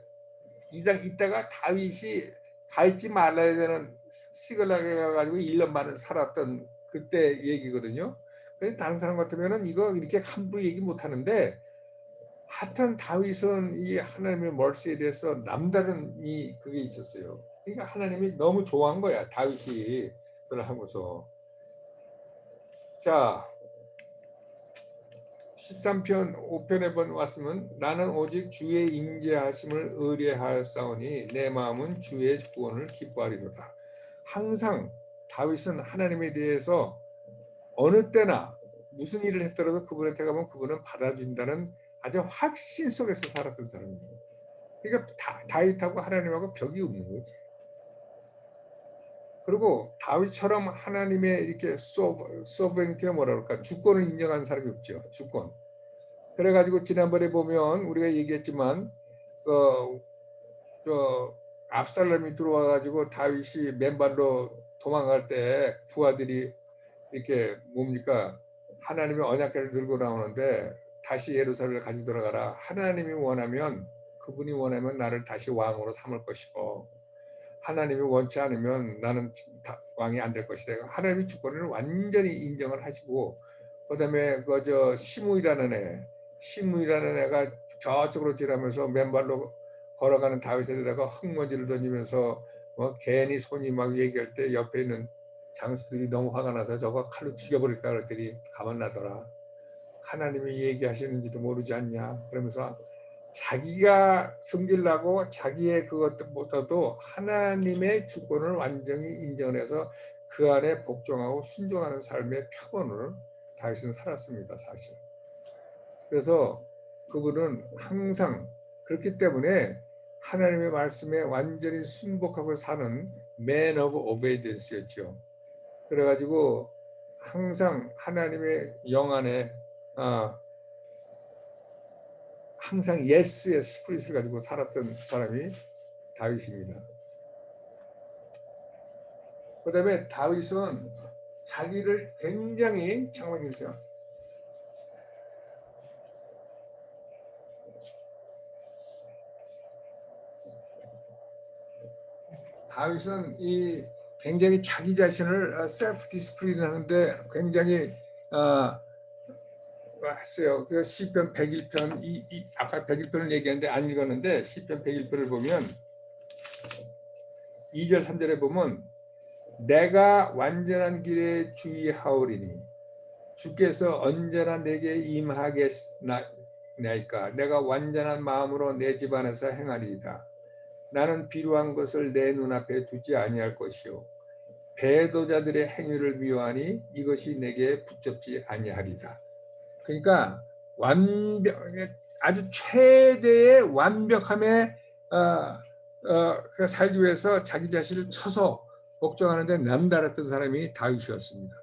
이따가 다윗이 가 있지 말아야 되는 시글락에 가가지고 1년 반을 살았던 그때 얘기거든요. 그래서 다른 사람 같으면은 이거 이렇게 함부로 얘기 못 하는데 하여튼 다윗은 이 하나님의 멀시에 대해서 남다른 그게 있었어요. 그러니까 하나님이 너무 좋아한 거야. 다윗이 그걸 하고서. 자, 13편 5편에 번 왔으면 나는 오직 주의 인자하심을 의뢰하였사오니 내 마음은 주의 구원을 기뻐하리로다. 항상 다윗은 하나님에 대해서 어느 때나 무슨 일을 했더라도 그분한테 가면 그분은 받아준다는 아주 확신 속에서 살았던 사람이에요. 그러니까 다윗하고 하나님하고 벽이 없는 거지. 그리고 다윗처럼 하나님의 이렇게 소버레니티는 뭐라 그럴까, 주권을 인정한 사람이 없죠. 주권. 그래가지고 지난번에 보면 우리가 얘기했지만 압살롬이 들어와가지고 다윗이 맨발로 도망갈 때 부하들이 이렇게 뭡니까, 하나님의 언약궤를 들고 나오는데 다시 예루살렘을 가지고 들어가라. 하나님이 원하면, 그분이 원하면 나를 다시 왕으로 삼을 것이고 하나님이 원치 않으면 나는 왕이 안 될 것이다. 하나님의 주권을 완전히 인정을 하시고, 그다음에 시므이라는 애가 저쪽으로 지나면서 맨발로 걸어가는 다윗에다가 흙먼지를 던지면서 괜히 손이 막 얘기할 때 옆에 있는 장수들이 너무 화가 나서 저거 칼로 죽여버릴까 그랬더니 가만 놔둬라. 하나님이 얘기하시는지도 모르지 않냐. 그러면서 자기가 성질나고 자기의 그것보다도 하나님의 주권을 완전히 인정해서 그 안에 복종하고 순종하는 삶의 표본을 다윗은 살았습니다. 사실. 그래서 그분은 항상 그렇기 때문에 하나님의 말씀에 완전히 순복하고 사는 Man of Obedience였죠. 그래가지고 항상 하나님의 영 안에 항상 예스의 스피릿을 가지고 살았던 사람이 다윗입니다. 그 다음에 다윗은 자기를 굉장히, 잠깐만요. 다윗은 굉장히 자기 자신을 셀프 디스플레인 하는데 굉장히 했어요. 그 시편 101편, 아까 101편을 얘기했는데 안 읽었는데 시편 101편을 보면 2절 3절에 보면 내가 완전한 길에 주의하오리니 주께서 언제나 내게 임하겠나이까. 내가 완전한 마음으로 내 집안에서 행하리이다. 나는 비루한 것을 내 눈앞에 두지 아니할 것이요 배도자들의 행위를 미워하니 이것이 내게 붙잡지 아니하리다. 그러니까 아주 최대의 완벽함에 살기 위해서 자기 자신을 쳐서 복종하는 데 남달랐던 사람이 다윗이었습니다.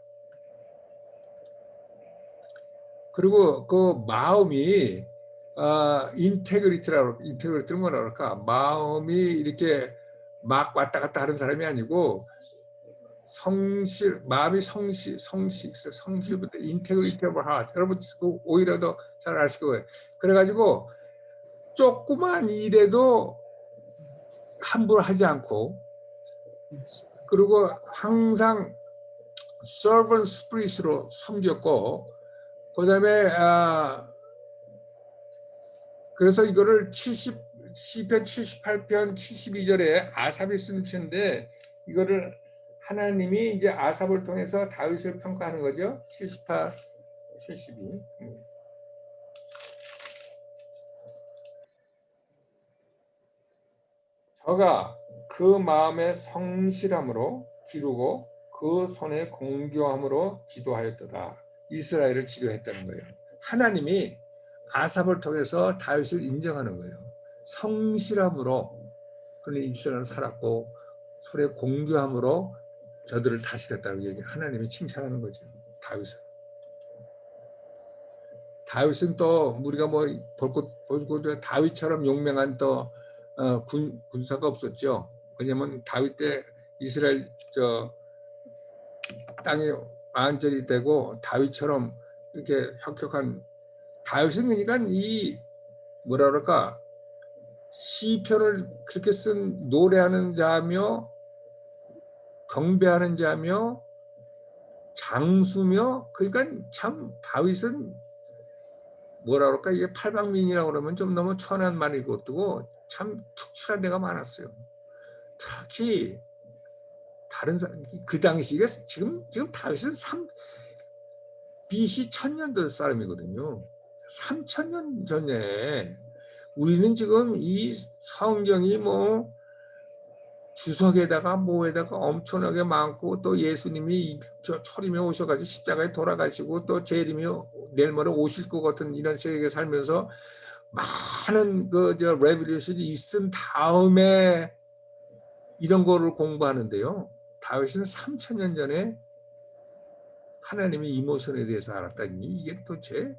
그리고 그 마음이 인테그리티는 뭐라 그럴까? 마음이 이렇게 막 왔다 갔다 하는 사람이 아니고 마음이 성실부터 인테그리티 오브 하트. 여러분 오히려 더 잘 아실 거예요. 그래가지고 조그만 일에도 함부로 하지 않고, 그리고 항상 servant spirit으로 섬겼고, 그다음에 그래서 이거를 시편 78편 72절에 아삽이 쓴 편인데 이거를 하나님이 이제 아삽을 통해서 다윗을 평가하는 거죠. 78, 72. 저가 그 마음의 성실함으로 기르고 그 손의 공교함으로 지도하였도다. 이스라엘을 지도했다는 거예요. 하나님이 아삽을 통해서 다윗을 인정하는 거예요. 성실함으로 그는 이스라엘을 살았고 손의 공교함으로 저들을 다스렸다고 얘기해요. 하나님이 칭찬하는 거죠. 다윗은 또 우리가 뭐 볼것도 다윗처럼 용맹한 또 군사가 없었죠. 왜냐하면 다윗 때 이스라엘 땅이 완전히 되고 다윗처럼 이렇게 혁혁한, 다윗은 그러니까 뭐라 그럴까, 시편을 그렇게 쓴 노래하는 자며 경배하는 자며 장수며, 그러니까 참 다윗은 뭐라 그럴까 이게 팔방민이라고 그러면 좀 너무 천한 말이고 참 특출한 데가 많았어요. 특히 다른 그 당시에 지금 다윗은 BC 1000년도 사람이거든요. 3000년 전에 우리는 지금 이 성경이 뭐 주석에다가 뭐에다가 엄청나게 많고 또 예수님이 철임에 오셔가지고 십자가에 돌아가시고 또 재림이 내일 모레 오실 것 같은 이런 세계에 살면서 많은 레벨레이션이 있은 다음에 이런 거를 공부하는데요. 다윗은 3000년 전에 하나님의 이모션에 대해서 알았다니 이게 도대체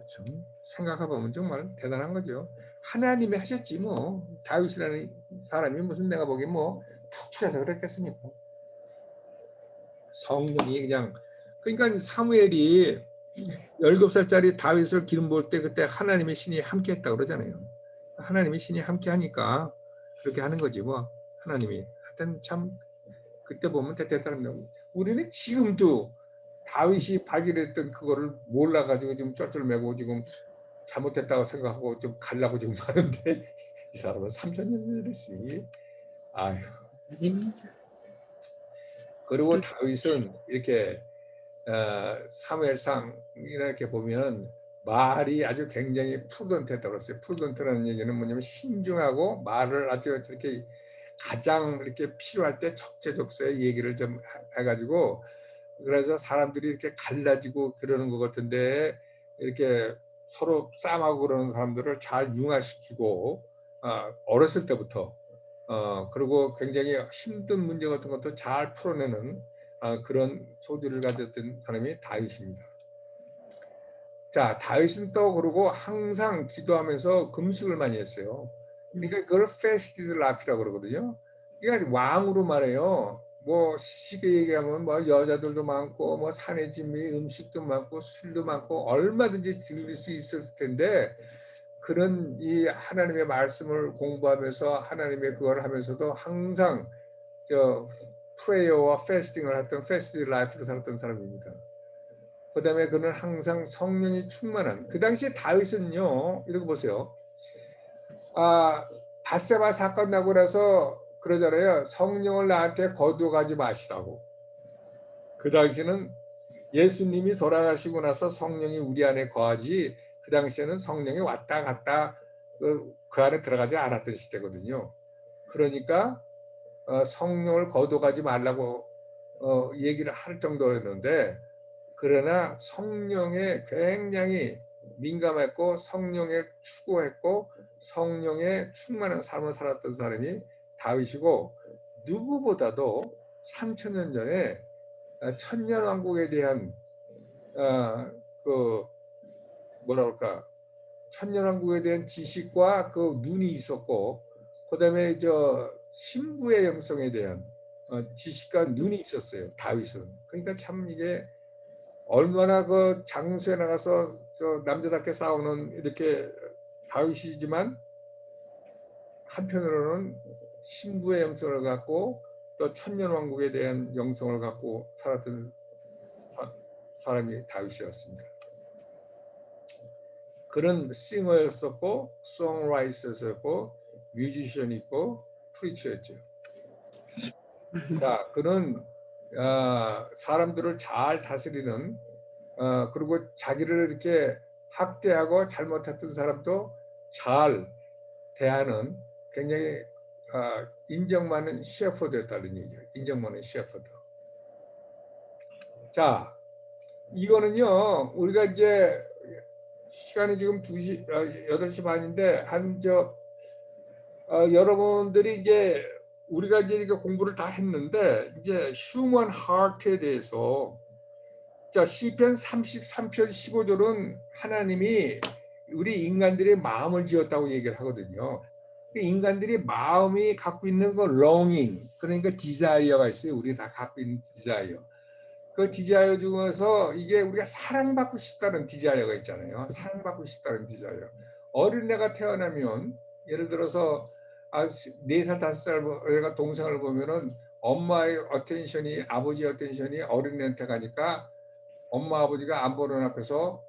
좀 생각해보면 정말 대단한 거죠. 하나님이 하셨지 뭐 다윗이라는 사람이 무슨 내가 보기엔 뭐 특출해서 그랬겠습니까? 성령이 그러니까 사무엘이 17살짜리 다윗을 기름 부을 때 그때 하나님의 신이 함께 했다고 그러잖아요. 하나님의 신이 함께 하니까 그렇게 하는 거지 뭐. 하나님이 하여튼 참 그때 보면 대단한 거. 우리는 지금도 다윗이 발견했던 그거를 몰라가지고 지금 쩔쩔매고 지금 잘못했다고 생각하고 좀 가려고 지금 하는데 이 사람은 3000년 전에 했으니 아휴. 그리고 다윗은 이렇게 사무엘상 이렇게 보면 말이 아주 굉장히 프루던트했다고 했어요. 프루던트라는 얘기는 뭐냐면 신중하고 말을 아주 이렇게 가장 이렇게 필요할 때 적재적소에 얘기를 좀 해가지고 그래서 사람들이 이렇게 갈라지고 그러는 것 같은데 이렇게 서로 싸움하고 그러는 사람들을 잘 융화시키고 어렸을 때부터 그리고 굉장히 힘든 문제 같은 것도 잘 풀어내는 그런 소질을 가졌던 사람이 다윗입니다. 자, 다윗은 또 그러고 항상 기도하면서 금식을 많이 했어요. 그러니까 그걸 fasted life라고 그러거든요. 그러니까 왕으로 말해요. 뭐 쉽게 얘기하면 뭐 여자들도 많고 뭐 산의 진미 음식도 많고 술도 많고 얼마든지 즐길 수 있었을 텐데 그런 이 하나님의 말씀을 공부하면서 하나님의 그걸 하면서도 항상 프레이어와 패스팅을 했던 패스팅 라이프를 살았던 사람입니다. 그 다음에 그는 항상 성령이 충만한 그 당시에 다윗은요 이렇게 보세요. 밧세바 사건 나고 나서 그러잖아요. 성령을 나한테 거두어가지 마시라고. 그 당시에는 예수님이 돌아가시고 나서 성령이 우리 안에 거하지 그 당시에는 성령이 왔다 갔다 그 안에 들어가지 않았던 시대거든요. 그러니까 성령을 거두어가지 말라고 얘기를 할 정도였는데 그러나 성령에 굉장히 민감했고 성령에 추구했고 성령에 충만한 삶을 살았던 사람이 다윗이고 누구보다도 3000년 전에 천년왕국에 대한 천년왕국에 대한 지식과 그 눈이 있었고 그다음에 신부의 영성에 대한 지식과 눈이 있었어요. 다윗은. 그러니까 참 이게 얼마나 그 장수에 나가서 남자답게 싸우는 이렇게 다윗이지만 한편으로는 신부의 영성을 갖고 또 천년왕국에 대한 영성을 갖고 살았던 사람이 다윗이었습니다. 그는 싱어였었고 송라이터였었고 뮤지션이 있고 프리처였죠. 자, 그는 사람들을 잘 다스리는 그리고 자기를 이렇게 학대하고 잘못했던 사람도 잘 대하는 굉장히 인정 많은 셰퍼드였다는 얘기죠. 인정 많은 셰퍼드. 자, 이거는요. 우리가 이제 시간이 지금 8시 반인데 여러분들이 이제 우리가 이제 이렇게 공부를 다 했는데 이제 휴먼 하트에 대해서 자 시편 33편 15절은 하나님이 우리 인간들의 마음을 지었다고 얘기를 하거든요. 인간들이 마음이 갖고 있는 그 longing 그러니까 디자이어가 있어요. 우리 다 갖고 있는 디자이어. 그 디자이어 중에서 이게 우리가 사랑받고 싶다는 디자이어가 있잖아요. 사랑받고 싶다는 디자이어. 어린애가 태어나면 예를 들어서 4살, 5살 애가 동생을 보면은 엄마의 어텐션이 아버지의 어텐션이 어린애한테 가니까 엄마 아버지가 안 보는 앞에서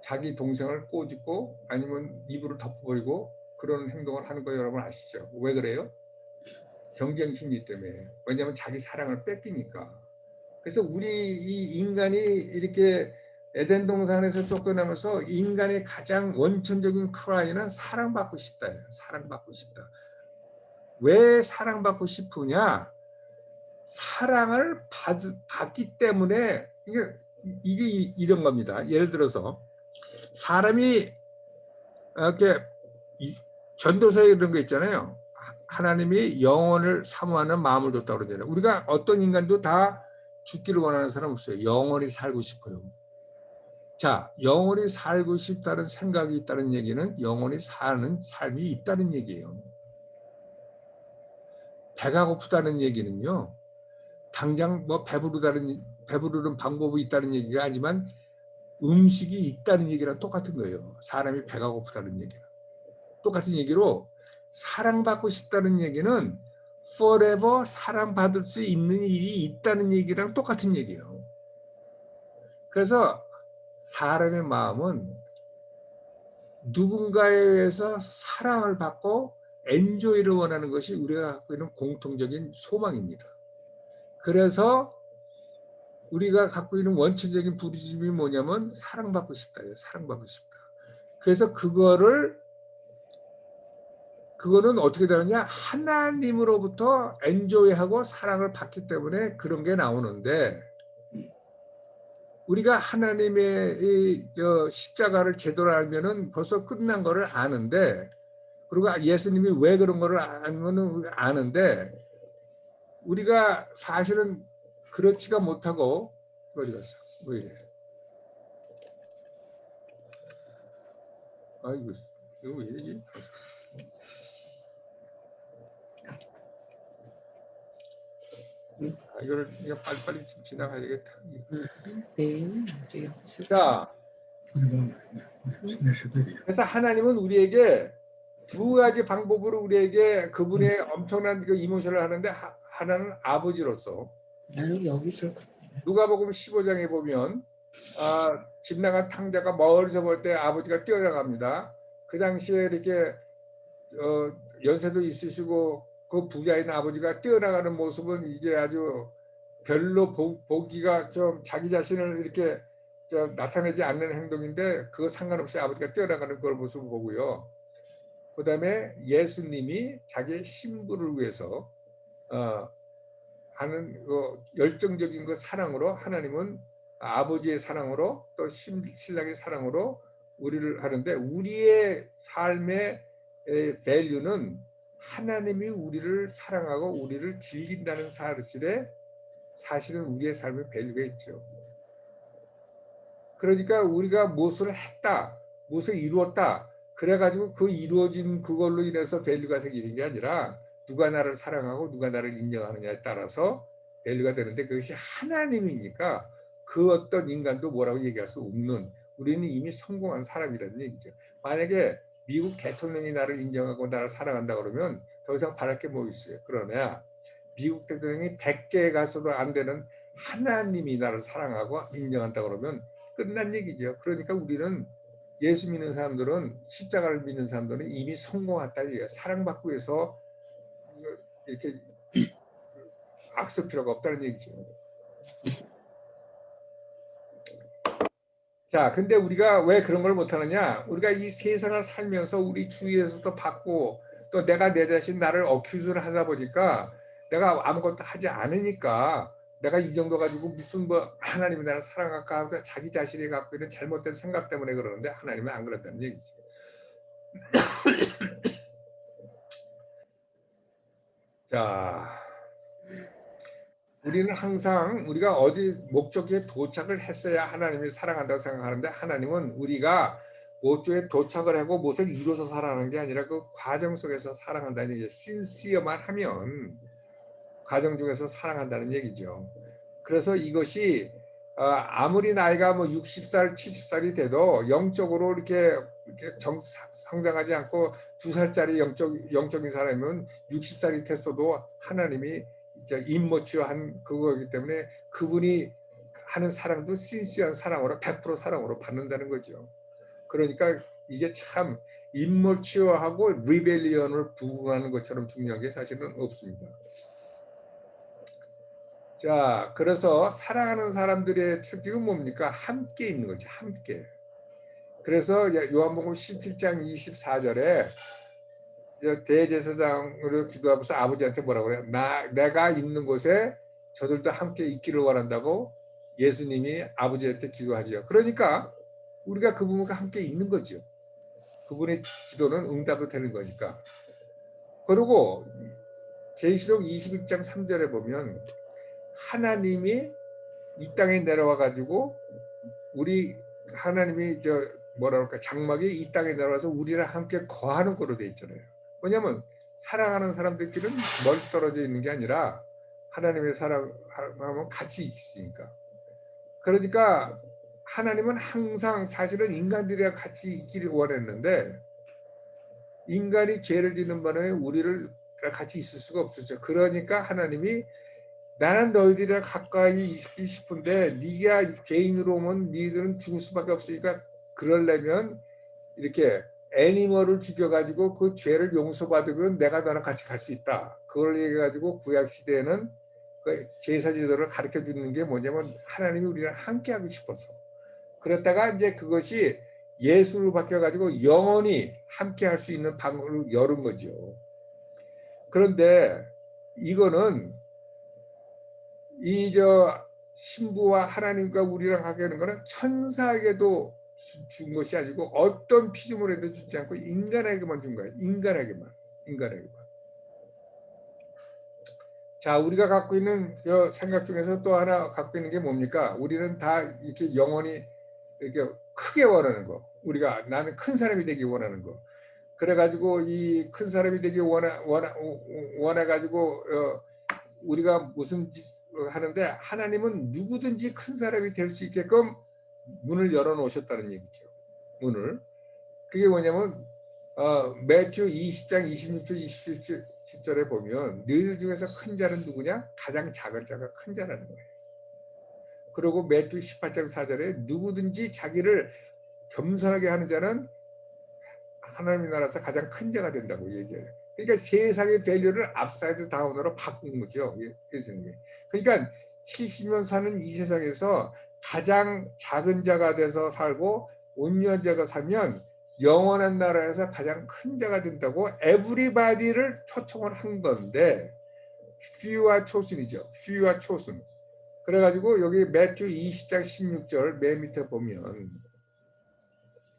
자기 동생을 꼬집고 아니면 입으로 덮어버리고 그런 행동을 하는 거 여러분 아시죠? 왜 그래요? 경쟁 심리 때문에. 왜냐하면 자기 사랑을 뺏기니까. 그래서 우리 이 인간이 이렇게 에덴 동산에서 쫓겨나면서 인간의 가장 원천적인 크라이는 사랑받고 싶다예요. 사랑받고 싶다. 왜 사랑받고 싶으냐? 사랑을 받기 때문에 이게 이런 겁니다. 예를 들어서 사람이 이렇게 전도서에 이런 거 있잖아요. 하나님이 영혼을 사모하는 마음을 줬다고 그러잖아요. 우리가 어떤 인간도 다 죽기를 원하는 사람 없어요. 영원히 살고 싶어요. 자, 영원히 살고 싶다는 생각이 있다는 얘기는 영원히 사는 삶이 있다는 얘기예요. 배가 고프다는 얘기는요. 당장 뭐 배부르는 방법이 있다는 얘기가 아니지만 음식이 있다는 얘기랑 똑같은 거예요. 사람이 배가 고프다는 얘기는. 똑같은 얘기로 사랑받고 싶다는 얘기는 forever 사랑받을 수 있는 일이 있다는 얘기랑 똑같은 얘기예요. 그래서 사람의 마음은 누군가에 의해서 사랑을 받고 엔조이를 원하는 것이 우리가 갖고 있는 공통적인 소망입니다. 그래서 우리가 갖고 있는 원천적인 부르심이 뭐냐면 사랑받고 싶다예요. 사랑받고 싶다. 그래서 그거는 어떻게 되느냐? 하나님으로부터 엔조이하고 사랑을 받기 때문에 그런 게 나오는데 우리가 하나님의 이 십자가를 제대로 알면은 벌써 끝난 거를 아는데 그리고 예수님이 왜 그런 거를 알면은 아는데 우리가 사실은 그렇지가 못하고 어디 갔어? 왜 이래? 아이고 이거 왜 이러지? 이거를 그냥 빨리빨리 지나가야 되겠다. 자, 그래서 하나님은 우리에게 두 가지 방법으로 우리에게 그분의 엄청난 그 이모션을 하는데 하나는 아버지로서 누가복음 15장에 보면 집 나간 탕자가 멀리서 볼 때 아버지가 뛰어나갑니다. 그 당시에 이렇게 연세도 있으시고 그 부자인 아버지가 뛰어나가는 모습은 이게 아주 별로 보기가 좀 자기 자신을 이렇게 나타내지 않는 행동인데 그거 상관없이 아버지가 뛰어나가는 그걸 모습을 보고요. 그 다음에 예수님이 자기의 신부를 위해서 하는 열정적인 그 사랑으로 하나님은 아버지의 사랑으로 또 신랑의 사랑으로 우리를 하는데 우리의 삶의 밸류는 하나님이 우리를 사랑하고 우리를 즐긴다는 사실에 사실은 우리의 삶의 밸류가 있죠. 그러니까 우리가 무엇을 했다, 무엇을 이루었다 그래가지고 그 이루어진 그걸로 인해서 밸류가 생기는 게 아니라 누가 나를 사랑하고 누가 나를 인정하느냐에 따라서 밸류가 되는데 그것이 하나님이니까 그 어떤 인간도 뭐라고 얘기할 수 없는 우리는 이미 성공한 사람이라는 얘기죠. 만약에 미국 대통령이 나를 인정하고 나를 사랑한다 그러면 더 이상 바랄 게 뭐 있어요. 그러나 미국 대통령이 100개 가서도 안 되는 하나님이 나를 사랑하고 인정한다 그러면 끝난 얘기죠. 그러니까 우리는 예수 믿는 사람들은 십자가를 믿는 사람들은 이미 성공했다 얘기예요. 사랑받고 해서 이렇게 악쓸 필요가 없다는 얘기죠. 자, 근데 우리가 왜 그런 걸 못하느냐? 우리가 이 세상을 살면서 우리 주위에서도 받고 또 내가 내 자신 나를 어큐즈를 하다 보니까 내가 아무것도 하지 않으니까 내가 이 정도 가지고 무슨 뭐 하나님이 나를 사랑할까 하고 자기 자신이 갖고 있는 잘못된 생각 때문에 그러는데 하나님은 안 그렇다는 얘기죠. 자, 우리는 항상 우리가 어디 목적지에 도착을 했어야 하나님이 사랑한다고 생각하는데 하나님은 우리가 목적에 도착을 하고 무엇을 이루어서 사랑하는 게 아니라 그 과정 속에서 사랑한다는 얘기죠. 신시어만 하면 과정 중에서 사랑한다는 얘기죠. 그래서 이것이 아무리 나이가 뭐 60살, 70살이 돼도 영적으로 이렇게 성장하지 않고 2살짜리 영적인 사람이면 60살이 됐어도 하나님이 임머추어한 그거이기 때문에 그분이 하는 사랑도 신시한 사랑으로 100% 사랑으로 받는다는 거죠. 그러니까 이게 참 임머치어하고 리벨리언을 구분하는 것처럼 중요한 게 사실은 없습니다. 자, 그래서 사랑하는 사람들의 특징은 뭡니까? 함께 있는 거죠. 함께. 그래서 요한복음 17장 24절에 대제사장으로 기도하면서 아버지한테 뭐라고 그래요? 내가 있는 곳에 저들도 함께 있기를 원한다고 예수님이 아버지한테 기도하죠. 그러니까 우리가 그분과 함께 있는 거죠. 그분의 기도는 응답이 되는 거니까. 그리고 계시록 21장 3절에 보면 하나님이 이 땅에 내려와 가지고 우리 하나님이 뭐라 그럴까 장막이 이 땅에 내려와서 우리랑 함께 거하는 거로 돼 있잖아요. 왜냐하면 사랑하는 사람들끼리는 멀리 떨어져 있는 게 아니라 하나님의 사랑하면 같이 있으니까. 그러니까 하나님은 항상 사실은 인간들이랑 같이 있기를 원했는데 인간이 죄를 짓는 바람에 우리를 같이 있을 수가 없었죠. 그러니까 하나님이 나는 너희들이랑 가까이 있기 싶은데 네가 죄인으로 오면 너희들은 죽을 수밖에 없으니까 그러려면 이렇게 애니멀을 죽여가지고 그 죄를 용서받으면 내가 너랑 같이 갈 수 있다. 그걸 얘기해가지고 구약시대에는 그 제사지도를 가르쳐 주는 게 뭐냐면 하나님이 우리랑 함께 하고 싶어서. 그랬다가 이제 그것이 예수로 바뀌어가지고 영원히 함께 할 수 있는 방법을 열은 거죠. 그런데 이거는 신부와 하나님과 우리랑 하게 하는 거는 천사에게도 준 것이 아니고 어떤 피조물에도 주지 않고 인간에게만 준 거예요. 인간에게만. 자, 우리가 갖고 있는 생각 중에서 또 하나 갖고 있는 게 뭡니까? 우리는 다 이렇게 영원히 이렇게 크게 원하는 거. 나는 큰 사람이 되기 원하는 거. 그래가지고 이 큰 사람이 되기 원해가지고 우리가 무슨 짓 하는데 하나님은 누구든지 큰 사람이 될 수 있게끔 문을 열어놓으셨다는 얘기죠. 문을. 그게 뭐냐면 매튜 20장 26절 27절에 보면 너희들 중에서 큰 자는 누구냐? 가장 작은 자가 큰 자라는 거예요. 그리고 매튜 18장 4절에 누구든지 자기를 겸손하게 하는 자는 하나님의 나라에서 가장 큰 자가 된다고 얘기해요. 그러니까 세상의 밸류를 업사이드 다운으로 바꾼 거죠. 예수님이. 그러니까 70년 사는 이 세상에서 가장 작은 자가 돼서 살고 온유한 자가 살면 영원한 나라에서 가장 큰 자가 된다고 에브리바디를 초청을 한 건데 few와 chosen이죠. few와 chosen. 그래가지고 여기 매튜 20장 16절 맨 밑에 보면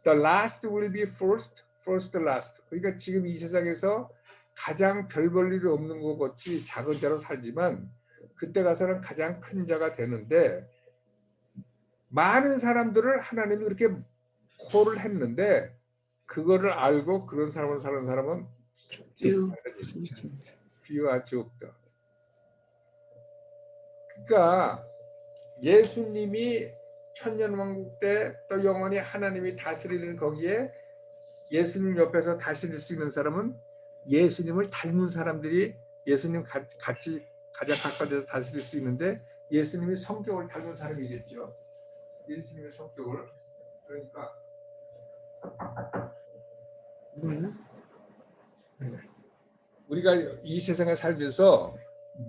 The last will be first, first last. 그러니까 지금 이 세상에서 가장 별 볼 일이 없는 것 같이 작은 자로 살지만 그때 가서는 가장 큰 자가 되는데 많은 사람들을 하나님이 그렇게 콜을 했는데 그거를 알고 그런 사람을 사는 사람은 few와 적다. 그러니까 예수님이 천년왕국 때 또 영원히 하나님이 다스리는 거기에 예수님 옆에서 다스릴 수 있는 사람은 예수님을 닮은 사람들이 예수님 같이 가장 가까이서 다스릴 수 있는데 예수님이 성격을 닮은 사람이겠죠. 예수님의 성격을. 그러니까 우리가 이 세상에 살면서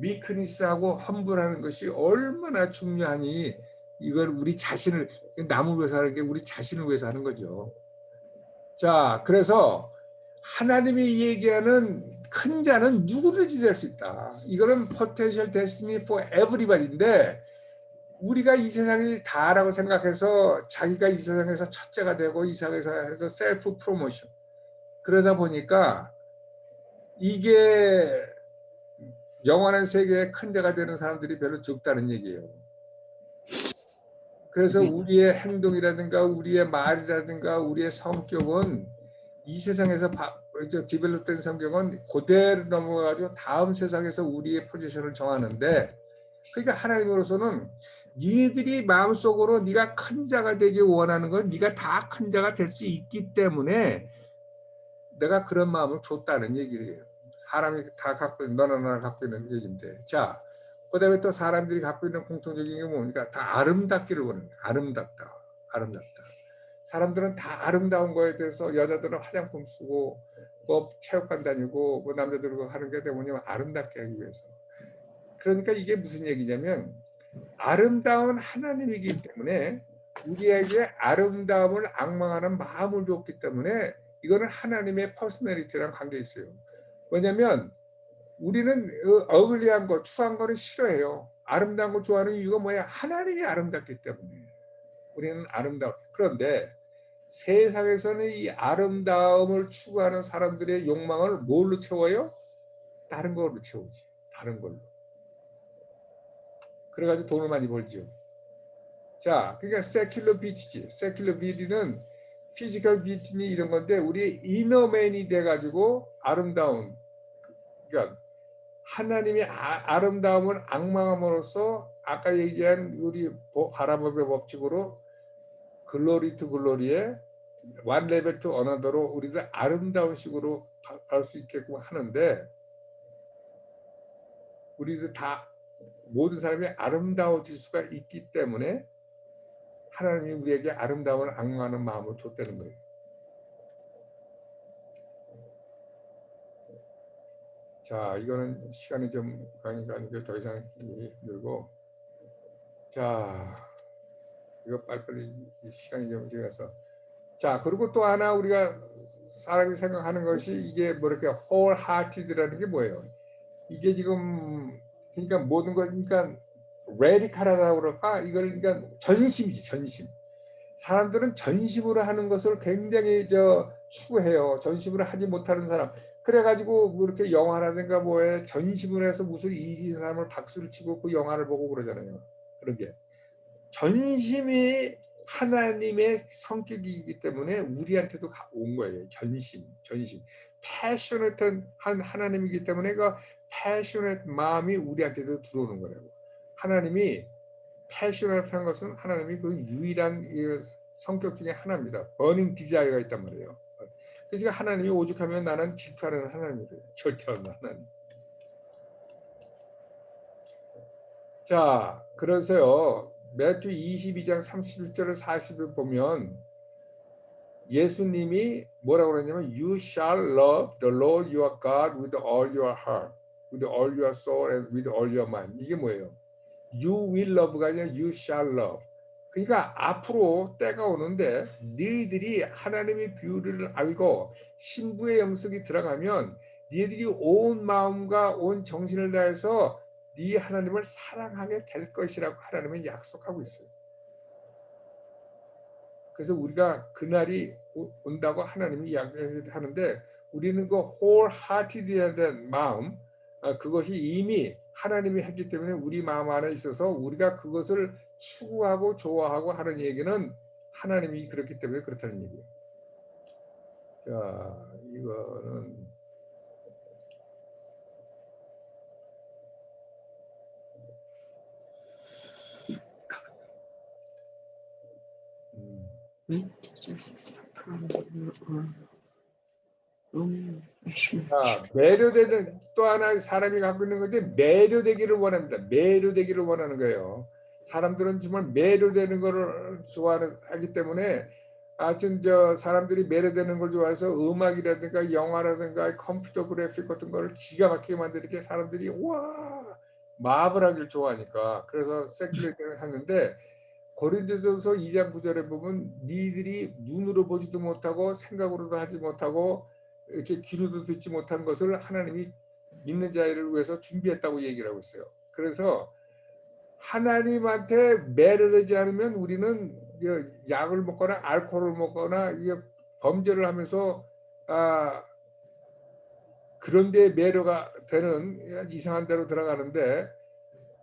미크니스하고 험불하는 것이 얼마나 중요하니 이걸 우리 자신을 남을 위해서 하는 게 우리 자신을 위해서 하는 거죠. 자, 그래서 하나님이 얘기하는 큰 자는 누구든지 될 수 있다. 이거는 potential destiny for everybody인데 우리가 이 세상이 다라고 생각해서 자기가 이 세상에서 첫째가 되고 이 세상에서 해서 셀프 프로모션 그러다 보니까 이게 영원한 세계의 큰 자가 되는 사람들이 별로 적다는 얘기예요. 그래서 우리의 행동이라든가 우리의 말이라든가 우리의 성격은 이 세상에서 디벨롭된 성격은 그대로 넘어가가지고 다음 세상에서 우리의 포지션을 정하는데 그러니까 하나님으로서는 니네들이 마음속으로 네가 큰 자가 되기 원하는 건 네가 다 큰 자가 될 수 있기 때문에 내가 그런 마음을 줬다는 얘기예요. 사람이 다 갖고 있는 너나 나나 갖고 있는 얘기인데 자 그다음에 또 사람들이 갖고 있는 공통적인 게 뭡니까? 다 아름답기를 원합니다. 아름답다. 사람들은 다 아름다운 거에 대해서 여자들은 화장품 쓰고 뭐 체육관 다니고 뭐 남자들은 하는 게 뭐냐면 아름답게 하기 위해서. 그러니까 이게 무슨 얘기냐면 아름다운 하나님이기 때문에 우리에게 아름다움을 앙망하는 마음을 줬기 때문에 이거는 하나님의 퍼스널리티랑 관계 있어요. 왜냐하면 우리는 어글리한 거, 추한 거는 싫어해요. 아름다운 걸 좋아하는 이유가 뭐야? 하나님이 아름답기 때문에 우리는 아름다워. 그런데 세상에서는 이 아름다움을 추구하는 사람들의 욕망을 뭘로 채워요? 다른 걸로 채우지. 다른 걸로. 그래가지고 돈을 많이 벌죠. 자, 그러니까 세큘러 뷰티지. 세큘러 뷰티는 피지컬 뷰티니 이런 건데 우리 이너맨이 돼가지고 아름다운, 그러니까 하나님의 아름다움을 앙망함으로써 아까 얘기한 우리 바라법의 법칙으로 글로리 투 글로리에 원 레벨 투 어너더로 우리를 아름다운 식으로 갈 수 있게끔 하는데 우리도 다 모든 사람이 아름다워질 수가 있기 때문에 하나님이 우리에게 아름다움을 앙망하는 마음을 줬다는 거예요. 자, 이거는 시간이 좀 가니까 더 이상 늘고, 자, 이거 빨리빨리 시간이 좀 지나서, 자, 그리고 또 하나 우리가 사람이 생각하는 것이 이게 뭐 이렇게 wholehearted라는 게 뭐예요? 이게 지금 그러니까 모든 걸 그러니까 레디칼하다고 그럴까? 이걸 그러니까 전심이지, 전심. 사람들은 전심으로 하는 것을 굉장히 추구해요. 전심으로 하지 못하는 사람. 그래가지고 뭐 이렇게 영화라든가 뭐에 전심으로 해서 무슨 이 사람을 박수를 치고 그 영화를 보고 그러잖아요. 그런 게 전심이 하나님의 성격이기 때문에 우리한테도 온 거예요. 전심. 패셔너트한 하나님이기 때문에 그 패셔너트 마음이 우리한테도 들어오는 거라고. 하나님이 패셔너트한 것은 하나님이 그 유일한 성격 중에 하나입니다. 버닝 디자이어가 있단 말이에요. 그래서 하나님이 오죽하면 나는 질투하는 하나님이래요. 절대하는 하나님. 자, 그래서요. 마태오 22장 31절을 40을 보면 예수님이 뭐라고 그러냐면 You shall love the Lord your God with all your heart, with all your soul, and with all your mind. 이게 뭐예요? You will love가 아니라 You shall love. 그러니까 앞으로 때가 오는데 너희들이 하나님의 비유를 알고 신부의 영성이 들어가면 너희들이 온 마음과 온 정신을 다해서 네 하나님을 사랑하게 될 것이라고 하나님은 약속하고 있어요. 그래서 우리가 그날이 온다고 하나님이 이야기하는데 우리는 그 wholehearted에 대한 마음, 그것이 이미 하나님이 했기 때문에 우리 마음 안에 있어서 우리가 그것을 추구하고 좋아하고 하는 얘기는 하나님이 그렇기 때문에 그렇다는 얘기예요. 자, 이거는 매료되는 또 하나 사람이 갖고 있는 건데 매료되기를 원합니다. 매료되기를 원하는 거예요. 사람들은 정말 매료되는 거를 좋아하기 때문에 하여튼 사람들이 매료되는 걸 좋아해서 음악이라든가 영화라든가 컴퓨터 그래픽 같은 거를 기가 막히게 만드는 사람들이 와 마블하기를 좋아하니까 그래서 세큘러를 하는데 고린도전서 2장 9절에 보면 니들이 눈으로 보지도 못하고 생각으로도 하지 못하고 이렇게 귀로도 듣지 못한 것을 하나님이 믿는 자를 위해서 준비했다고 얘기를 하고 있어요. 그래서 하나님한테 매료되지 않으면 우리는 약을 먹거나 알코올을 먹거나 범죄를 하면서 그런 데 매료가 되는 이상한 데로 들어가는데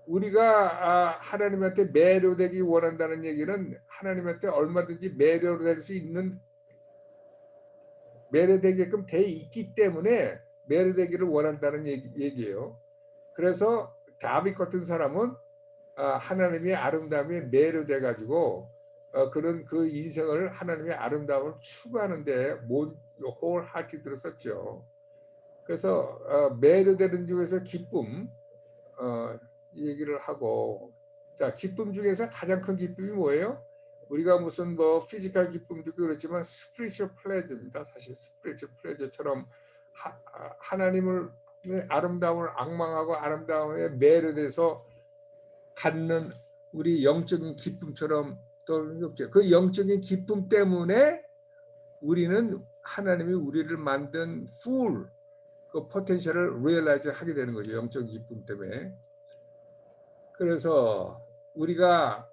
우리가 하나님한테 매료되기 원한다는 얘기는 하나님한테 얼마든지 매료될 수 있는 매료되게끔 돼 있기 때문에 매료되기를 원한다는 얘기예요. 그래서 다윗 같은 사람은 하나님의 아름다움에 매료돼 가지고 그런 그 인생을 하나님의 아름다움을 추구하는데 wholehearted로 썼죠. 그래서 매료되는 중에서 기쁨 얘기를 하고 자 기쁨 중에서 가장 큰 기쁨이 뭐예요? 우리가 무슨 뭐 피지컬 기쁨도 있고 그렇지만 스피리추얼 플레저입니다. 사실 스피리추얼 플레저처럼 하나님을 아름다움을 악망하고 아름다움에 매료돼서 갖는 우리 영적인 기쁨처럼 떠오르는 게 없죠. 그 영적인 기쁨 때문에 우리는 하나님이 우리를 만든 full 그 포텐셜을 리얼라이즈 하게 되는 거죠. 영적인 기쁨 때문에. 그래서 우리가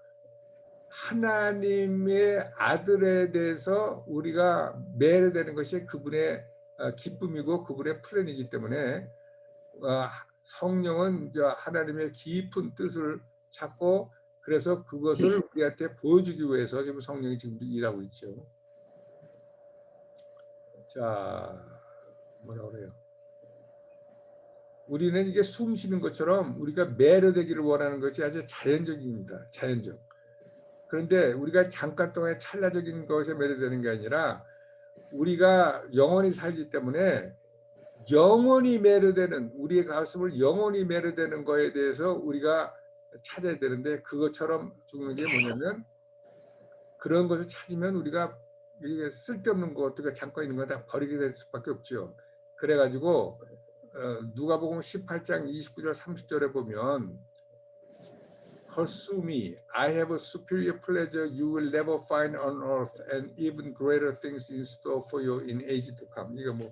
하나님의 아들에 대해서 우리가 매료되는 것이 그분의 기쁨이고 그분의 플랜이기 때문에 성령은 하나님의 깊은 뜻을 찾고 그래서 그것을 우리한테 보여주기 위해서 지금 성령이 지금 일하고 있죠. 자, 뭐라 그래요? 우리는 이게 숨 쉬는 것처럼 우리가 매료되기를 원하는 것이 아주 자연적입니다. 자연적. 그런데 우리가 잠깐 동안 찰나적인 것에 매료되는 게 아니라 우리가 영원히 살기 때문에 영원히 매료되는 우리의 가슴을 영원히 매료되는 거에 대해서 우리가 찾아야 되는데 그것처럼 죽는 게 뭐냐면 그런 것을 찾으면 우리가 이게 쓸데없는 것들과 잠깐 있는 거 다 버리게 될 수밖에 없죠. 그래가지고 누가복음 18장 29절 30절에 보면 Pursue me. I have a superior pleasure you will never find on earth and even greater things in store for you in age to come. 이거 뭐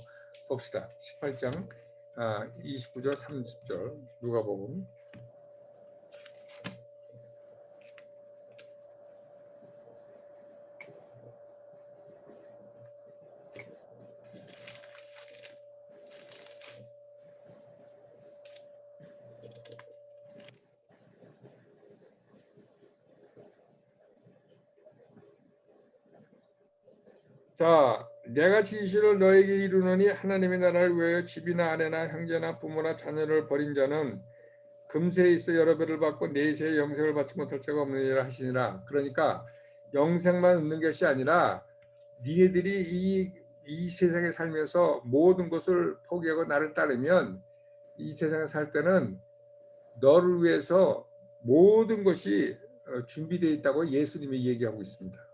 봅시다. 18장 29절 30절 누가복음. 자, 내가 진실을 너에게 이루노니 하나님의 나라를 위하여 집이나 아내나 형제나 부모나 자녀를 버린 자는 금세에 있어 여러 배를 받고 내세에 영생을 받지 못할 자가 없느니라 하시니라. 그러니까 영생만 얻는 것이 아니라 니네들이 이 세상에 살면서 모든 것을 포기하고 나를 따르면 이 세상에 살 때는 너를 위해서 모든 것이 준비되어 있다고 예수님이 얘기하고 있습니다.